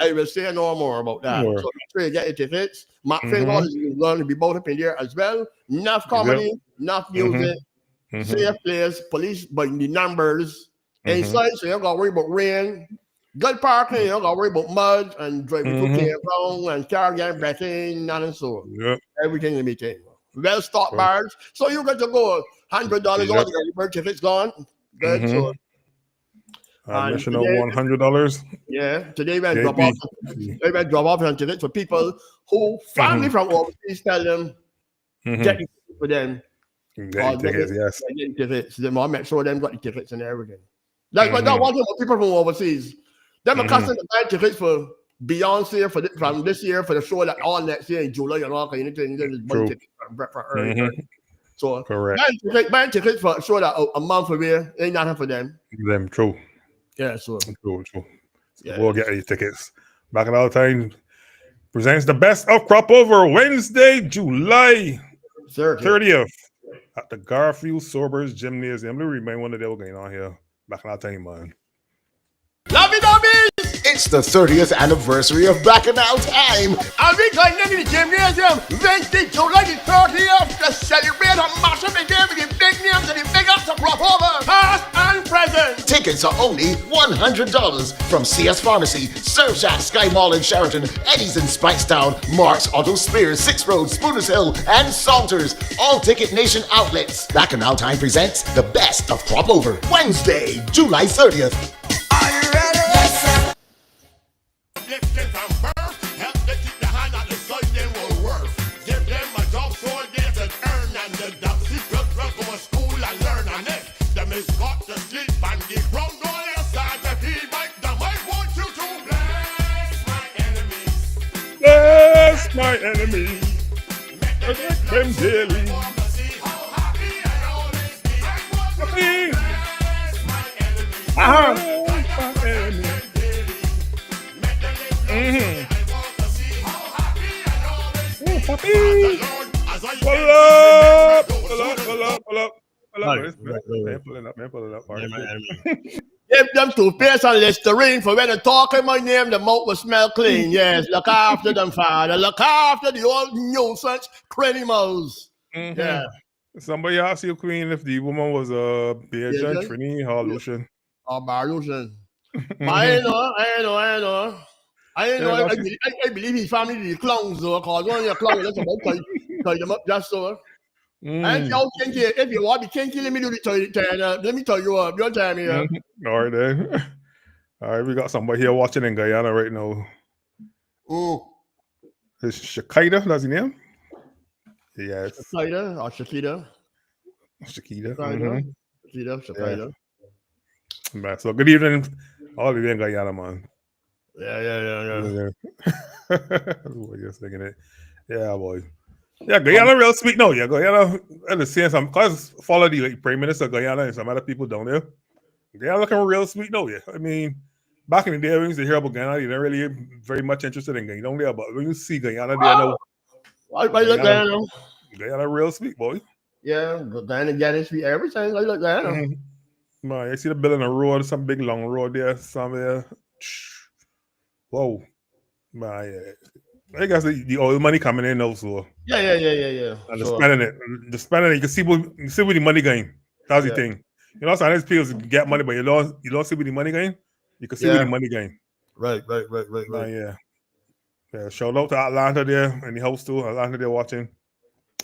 I will say no more about that. So make sure you get your tickets. Mark Fingers is going to be both up in there as well. Enough comedy, enough music, safe place, police by the numbers. Inside, so you don't got to worry about rain. Good parking, you don't got to worry about mud and driving to around and car getting back in, and so everything in between. Well stocked bars. So you got to go $100 all to get your tickets gone. Good. So, additional $100. Yeah, today we drop off on tickets for people who family from overseas tell them getting for them. Getting tickets, yes. Getting tickets. Them all make sure them got the tickets and everything. Like that one thing for people from overseas. Them are custom to buy tickets for Beyonce from this year for the show that all next year in July and all kind of things. There's one ticket for early. So buying tickets for a show that a month away ain't nothing for them. True. Yeah, so true. Yeah. We'll get your tickets. Back in all time presents the best of crop over Wednesday, July 30th at the Garfield Sobers Gymnasium. Let me remind one of them going on here. Back in our time, man. Lovey dovey! It's It's the 30th anniversary of Bacchanal Time. And we going into the gymnasium Wednesday, July the 30th to celebrate a massive day with the big names and the big ups to crop over, past and present. Tickets are only $100 from CS Pharmacy, Surfshat, Sky Mall in Sheraton, Eddie's in Spikestown, Mark's Auto Spears, 6 Road, Spooners Hill, and Salters. All Ticket Nation outlets. Bacchanal Time presents the best of Crop Over. Wednesday, July 30th. Are you ready? Yes, sir. Lifted from birth, help them keep the hand on the sun they will work. Give them a job so they can earn, and the secret will go to school and learn. And if them is got to sleep and the ground all their start to feel like them, I want you to bless my enemies. Bless my enemies. Protect them daily. See how happy I always be. I want you to Happy. bless my enemies. My enemy. Oh, happy. Pull up. Pull up. Give them toothpaste and Listerine for when they talk in my name, the mouth will smell clean. Yes, look after them, Father. Look after the old nuisance criminals. Yeah. Somebody asked you, Queen, if the woman was a Beijing, Beijing? Trini, or Lucian. Oh, Baruchan. I know. I believe his family is clowns, though, because one of your clowns is about to tie them up just so. And if you want to be kinky, let me do it. Let me tell you what. Your time here. All right, then. All right, we got somebody here watching in Guyana right now. It's Shakita, that's his name? Yes. Shakita or Shakita? Shakita. Shakita. Man, so good evening, all of you in Guyana, man. Yeah. What you're thinking it. Yeah, boy. Yeah, Guyana real sweet. No, yeah, Guyana. I'm just saying some cause follow the like Prime Minister of Guyana and some other people down there. Guyana looking real sweet, no, yeah. I mean, back in the day when you used to hear about Guyana, you're not really very much interested in Guyana down there. But when you see Guyana, they know I look Guyana. Guyana real sweet, boy. Yeah, Guyana get sweet everything. I look Guyana. Man, I see the building a road, some big long road there, somewhere. Whoa. Man, yeah. I guess the oil money coming in also. Yeah. And the spending it. You can see where the money going. That's the thing. You know, sometimes people get money, but you don't see where the money going. You can see where the money going. Right. Yeah, shout out to Atlanta there and the house too. Atlanta there watching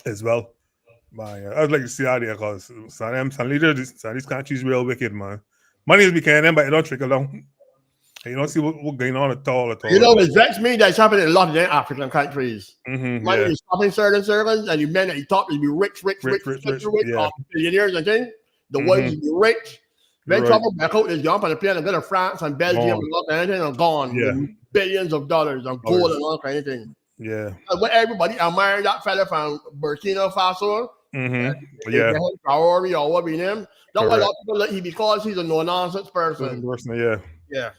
as well. Man, yeah. I'd like to see out there because some leaders, some of these countries real wicked, man. Money is becoming, but it don't trickle down. You don't see what's going on at all. You know, it's vexed me that's happening in a lot of the African countries. Money is stopping certain servants, and you men that you thought would be rich, billionaires and things. The ones who be rich. Then trouble back out is jump on the plane and go to France and Belgium and all kind of thing and gone. Yeah. With billions of dollars on gold and all kind of thing. Yeah. And when everybody admired that fella from Burkina Faso. Yeah. Priority or what we name. That's why a lot of people like him because he's a no-nonsense person. Yeah.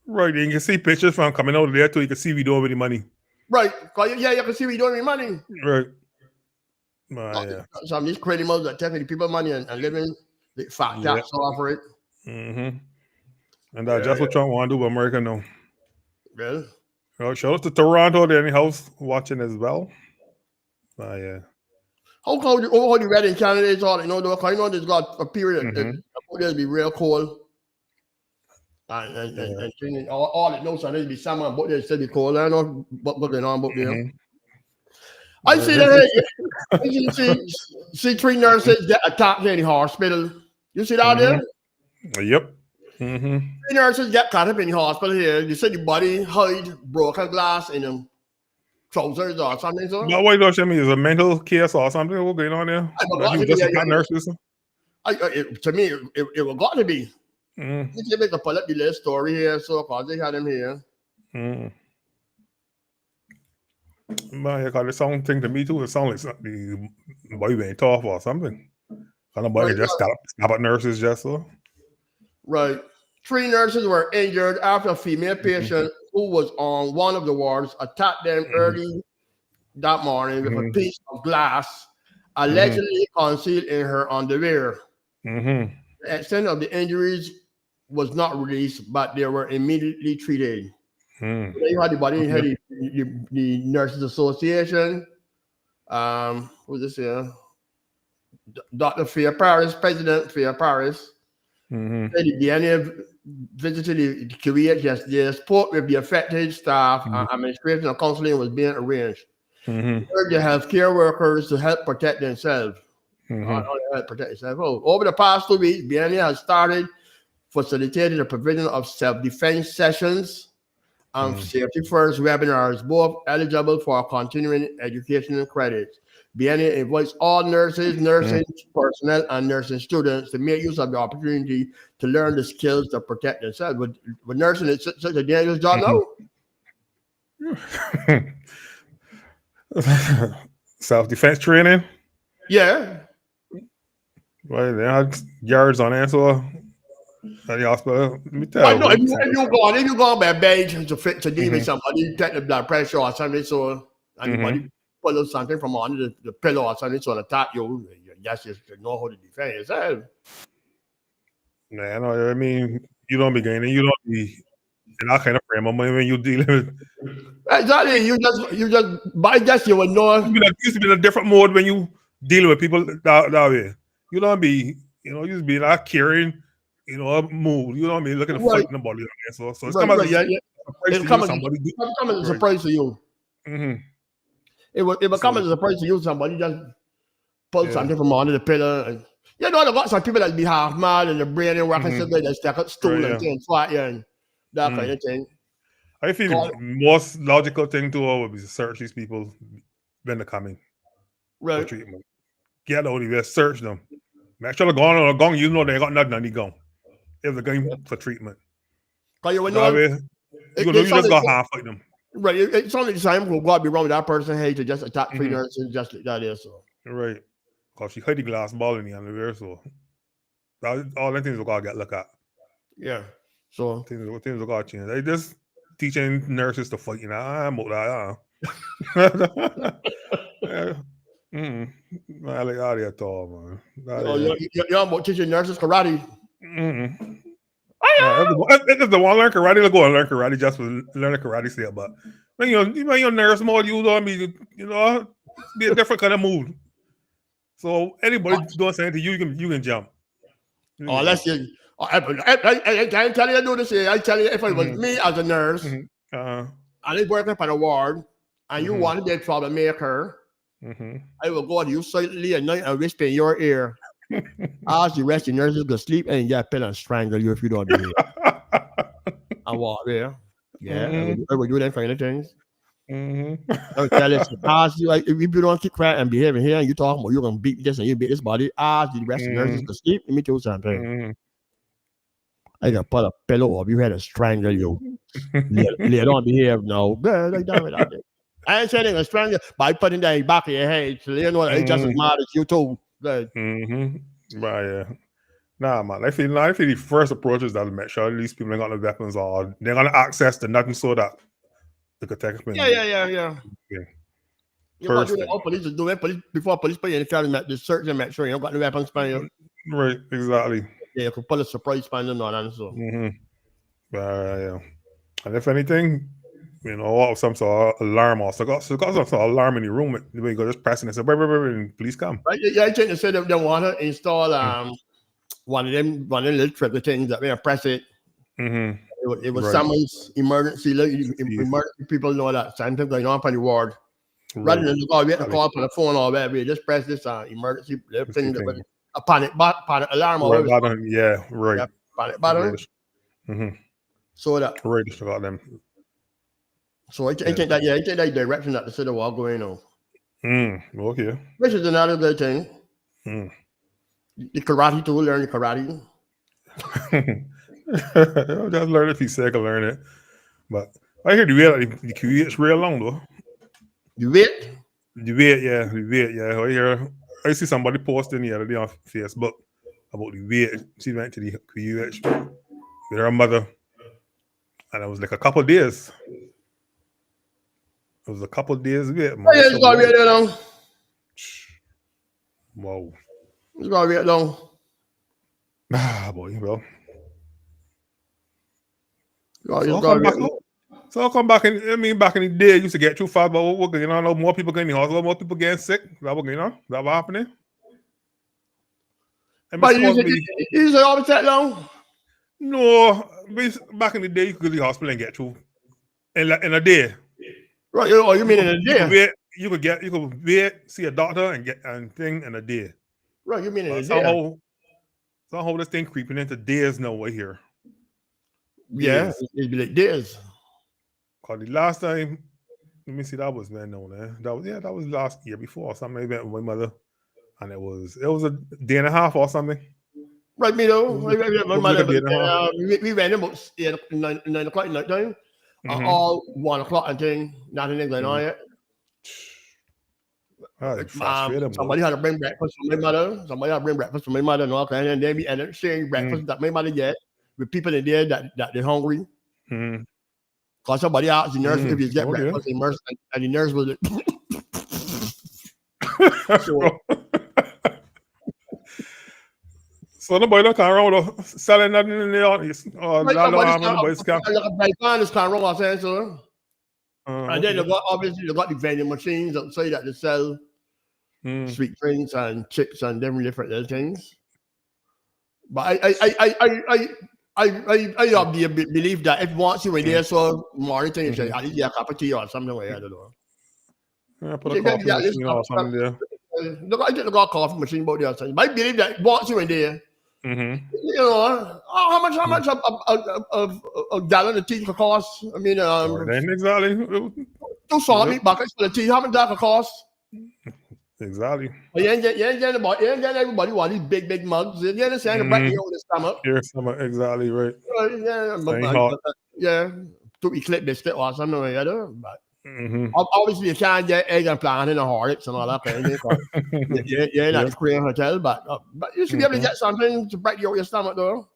Right, you can see pictures from coming out of there too. You can see we doing with the money. Right, you can see we doing with money. Right. Some of these criminals that taking the people money and living the fat tax off for it. And that's just what Trump want to do with America now. Yeah. Shout out to Toronto there in the house watching as well. Yeah. How the red in Canada is all, though, because there's got a period there'll be real cold. And all it knows, so there'll be summer, but there'll still be cold. I know what's going on, but I see that. See 3 nurses get attacked in the hospital. You see that there? Yep. 3 nurses get caught up in the hospital here. You see the body hide broken glass in them trousers or something. So. No, what you don't show me is a mental case or something. What's going on there? Nurses. To me, it will got to be. If you make a pull up the list story here, so because they had him here. Man, because it sounds thing to me too. It sounds like the boy went off or something. Kind of boy just stop at nurses just so. Right. 3 nurses were injured after a female patient who was on one of the wards attacked them early that morning with a piece of glass allegedly concealed in her underwear. The extent of the injuries was not released, but they were immediately treated. Mm. You had the body, had the Nurses Association. Who's this here? Dr. Fair Paris, President Fair Paris. Mm-hmm. The DNA visited the Kuwait yesterday. Spoke with the affected staff. Administration and counseling was being arranged. Mm-hmm. Urged the healthcare workers to help protect themselves. Help protect themselves. Over the past 2 weeks, BNA has started facilitating the provision of self-defense sessions and safety first webinars, both eligible for continuing education credits. BNA invites all nurses, nursing personnel, and nursing students to make use of the opportunity to learn the skills to protect themselves. But nursing is such a dangerous job now. Self-defense training? Yeah. Well, they had guards on there, so at the hospital. Let me tell Well, you. no, if you go by bed to deal with somebody, take the blood pressure or something, so anybody pull something from under the pillow or something, so attack you, just know how to defend yourself. Man, no, I mean, you don't be gaining, you don't be in that kind of frame of mind when you dealing with. Exactly, you just, by just you would know. You used to be in a different mode when you dealing with people that way. You don't be, you just be like caring, mood. You know what I mean? Looking to fight nobody. So it's coming as a surprise to you. Mm-hmm. It will come as a surprise to you. Somebody just pull something from under the pillow. And, there got some people that be half mad and the brain ain't working so good. They stack up stool and things, and that kind of thing. I feel the most logical thing to would be to search these people when they're coming for treatment. Get out of there, search them. Make sure they're going on a gun. You know they got nothing on the gun. If they're going for treatment. Because you just got half fight them. Right. It's only the same who got to be wrong with that person. Hey, to just attack three nurses, just like that is so. Right. Because she hit the glass ball in the underwear, so all the things we got to get look at. Yeah. So things we got to change. They just teaching nurses to fight, I'm about that. I like out at all, man. You're about teaching nurses karate. If they want to learn karate, they'll go and learn karate just for learning karate still. But when you're nurse mode, you don't be, be a different kind of mood. So anybody doing something to you, you can jump. Unless you, I can't tell you to do this here. I tell you, if it was me as a nurse, and I work up on a ward, and you want to be a troublemaker, I will go to you silently at night and whisper in your ear. Ask the rest of the nurses to sleep and get pill and strangle you if you don't behave. And walk there. Yeah, I will do that kind of things. I'll tell you, ask you, like, if you don't keep quiet and behaving here and you talking about you're going to beat this and you beat this body, ask the rest of the nurses to sleep. Let me tell you something. I can put a pillow up your head and strangle you. They don't behave now. I ain't saying they're going to strangle you by putting that in the back of your head so they know it's just as mad as you too. Right, yeah. Nah, man. I feel the first approach is that to make sure these people ain't got no weapons or they're gonna access to nothing so that they could take them. Yeah. You want to do what police do it before police put you in the car and the search and make sure you don't got no weapons on you. Right, exactly. Yeah, you could put a surprise on them and so. Yeah. And if anything, some sort of alarm or so got some sort of alarm in the room where you go just pressing and say, and police come. Right, yeah, I think they said they want to install one of them little triple things that when press it. It was summons emergency. Emergency people know that something going on the ward. Rather than go wait to call on the phone or whatever, we just press this emergency thing that was a panic alarm. Panic button. So that just got them. So I think that direction that the city was going on. Okay. Which is another good thing. The karate too, learn the karate. Just learn if you say I can learn it. But I hear the Kuwait's real long though. The wait? The wait, yeah. I see somebody posting the other day on Facebook about the wait. She went to the Kuwait with her mother. And it was like a couple of days. It was a couple of days wait, man. Oh, yeah, it's gonna wait that long. Wow. It's gonna wait long. Boy, well. So I'll come back back in the day, used to get too fast, but what going on? More people getting in the hospital, more people getting sick. That what going on? That what happening? But you say always that long? No, back in the day, you could go to the hospital and get through in a day. Right, you mean in a day? You could wait, see a doctor and get thing in a day. Right, you mean in a day? Somehow this thing creeping into days now right here. Yeah, it'd be like days. Cause the last time, let me see, that was man no man. That was last year before or something. I went with my mother, and it was a day and a half or something. Right, me though. My mother, we went about 9 o'clock in night time. All 1 o'clock and thing, nothing going on yet. Somebody had to bring breakfast for my mother. And all kind, and then we ended up sharing breakfast that my mother get with people in there that they're hungry. Because somebody asked the nurse if you get breakfast, and the nurse was so nobody don't come around selling nothing in the audience. Nobody's can't run our sense, so. And then they got the vending machines outside that they sell sweet drinks and chips and different little things. But I believe that if once you were there, so more thing you say, I need a cup of tea or something like that. I don't know. Yeah, put a coffee machine or something there. I didn't got a coffee machine about the other thing. But I believe that once you were there, you know, how much a gallon of tea could cost? I mean, exactly. 2 solid buckets for the tea. How much that could cost? Exactly. You ain't getting everybody want these big mugs. You understand? The back of the stomach. Your stomach, exactly right. Yeah. To be clip biscuit or something like that. But obviously you can't get egg and plant in a Horlicks and all that kind of thing. Yeah, not the Korean hotel, but you should be able to get something to break your stomach though.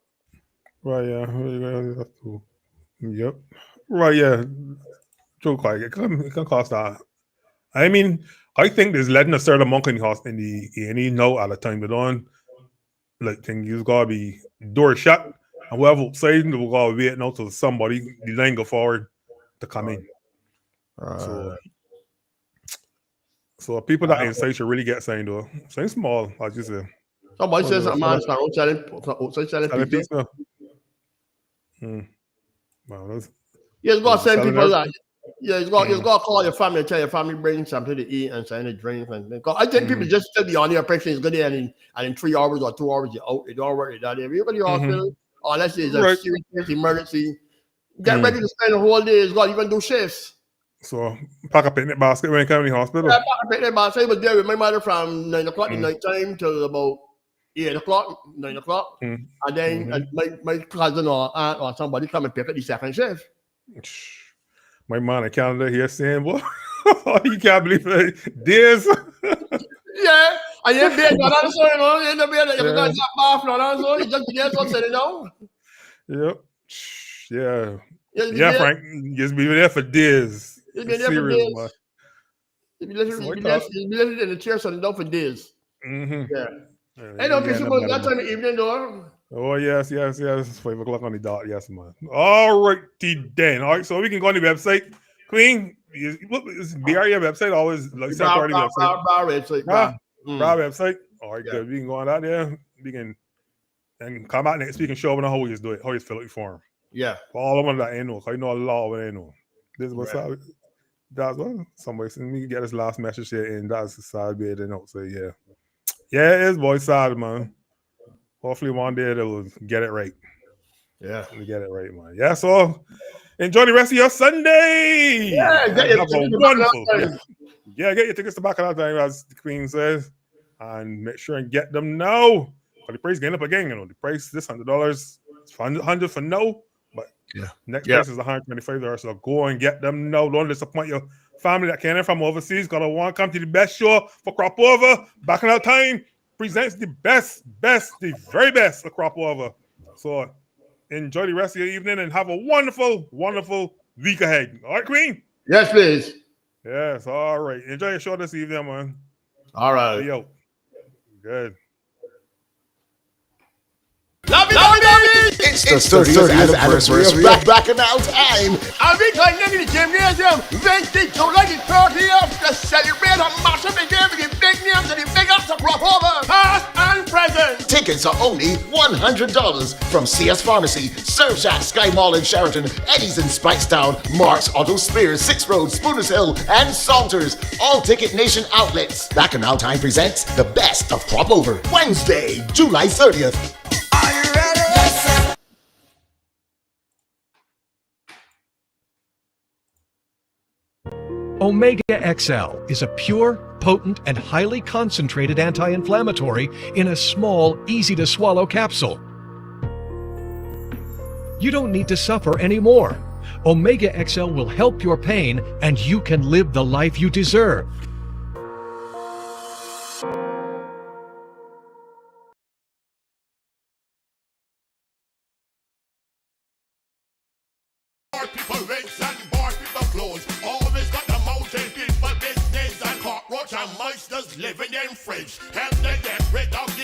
Right, yeah. Yep. Right, yeah. True, quite. It can cost that. I mean, I think there's letting a certain monk in the A&E now at a time. They don't like things. You gotta be door shut, and whoever outside they will gotta wait now till somebody the line go forward to come in. So people that inside should really get signed though. Sign small, as you say. Somebody says a man start selling pizza. Wow, you gotta send people that. Yeah, you got to call your family and tell your family bring something to eat and sign a drink. I think people just still be on the impression it's good and in 3 hours or 2 hours you're out. It don't work like that. If you go to the hospital, unless there's a serious emergency, get ready to spend the whole day. You got to even do shifts. So pack a picnic basket when you come to the hospital. Yeah, pack a picnic basket. I was there with my mother from 9 o'clock in night time till about 8 o'clock, 9 o'clock. And then my cousin or aunt or somebody come and pick up the second shift. My man in Canada here saying, "What? You can't believe this." Yeah, and you be not answer, you know. You be like you got that bath, not answer. You just be there, so say no. Yep. Yeah, Frank. Just be there for days. You be there for days. You be listening in the chair, so down for days. Yeah. I know people that time of evening though. Oh, yes. 5 o'clock on the dot. Yes, man. All righty then. All right, so we can go on the website. Queen, what is BRE website? Always like Bar website. All right, good. We can go on out there. We can and come out next week and show them how you do it, how you fill out your form. Yeah. For all of them that I know, I know a lot of it I know. This was that's what somebody sent me get this last message here, and that's the sad bit and I'll say, yeah. Yeah, it is boy sad, man. Hopefully one day they will get it right. Yeah. We get it right, man. Yeah, so enjoy the rest of your Sunday. Yeah, get your tickets to back at that time, as the Queen says. And make sure and get them now. But the price getting up again, you know. The price this $100. It's $100 for no. But next price is $125. So go and get them now. Don't disappoint your family that came in from overseas. Gotta want to come to the best show for crop over. Back in our time presents the best, the very best of crop over. So enjoy the rest of your evening and have a wonderful, wonderful week ahead. All right, Queen? Yes, please. Yes, all right. Enjoy your show this evening, man. All right. Yo. Good. Love you, baby! It's the 30th anniversary of Bacchanal Time. And we can name the gymnasium Wednesday, July the 30th to celebrate a massive game with the big names and the big ups to crop over, past and present. Tickets are only $100 from CS Pharmacy, Surfshat, Sky Mall in Sheraton, Eddie's in Spikestown, Mark's Auto Spears, 6 Road, Spooners Hill, and Salters. All Ticket Nation outlets. Bacchanal Time presents the best of Crop Over. Wednesday, July 30th. Are you ready? Yes, sir. Omega XL is a pure, potent, and highly concentrated anti-inflammatory in a small, easy-to-swallow capsule. You don't need to suffer anymore. Omega XL will help your pain, and you can live the life you deserve. Bar people wigs and bar people clothes. Always got the mountain people business and cockroach and mice just living in fridge. Help them get rid of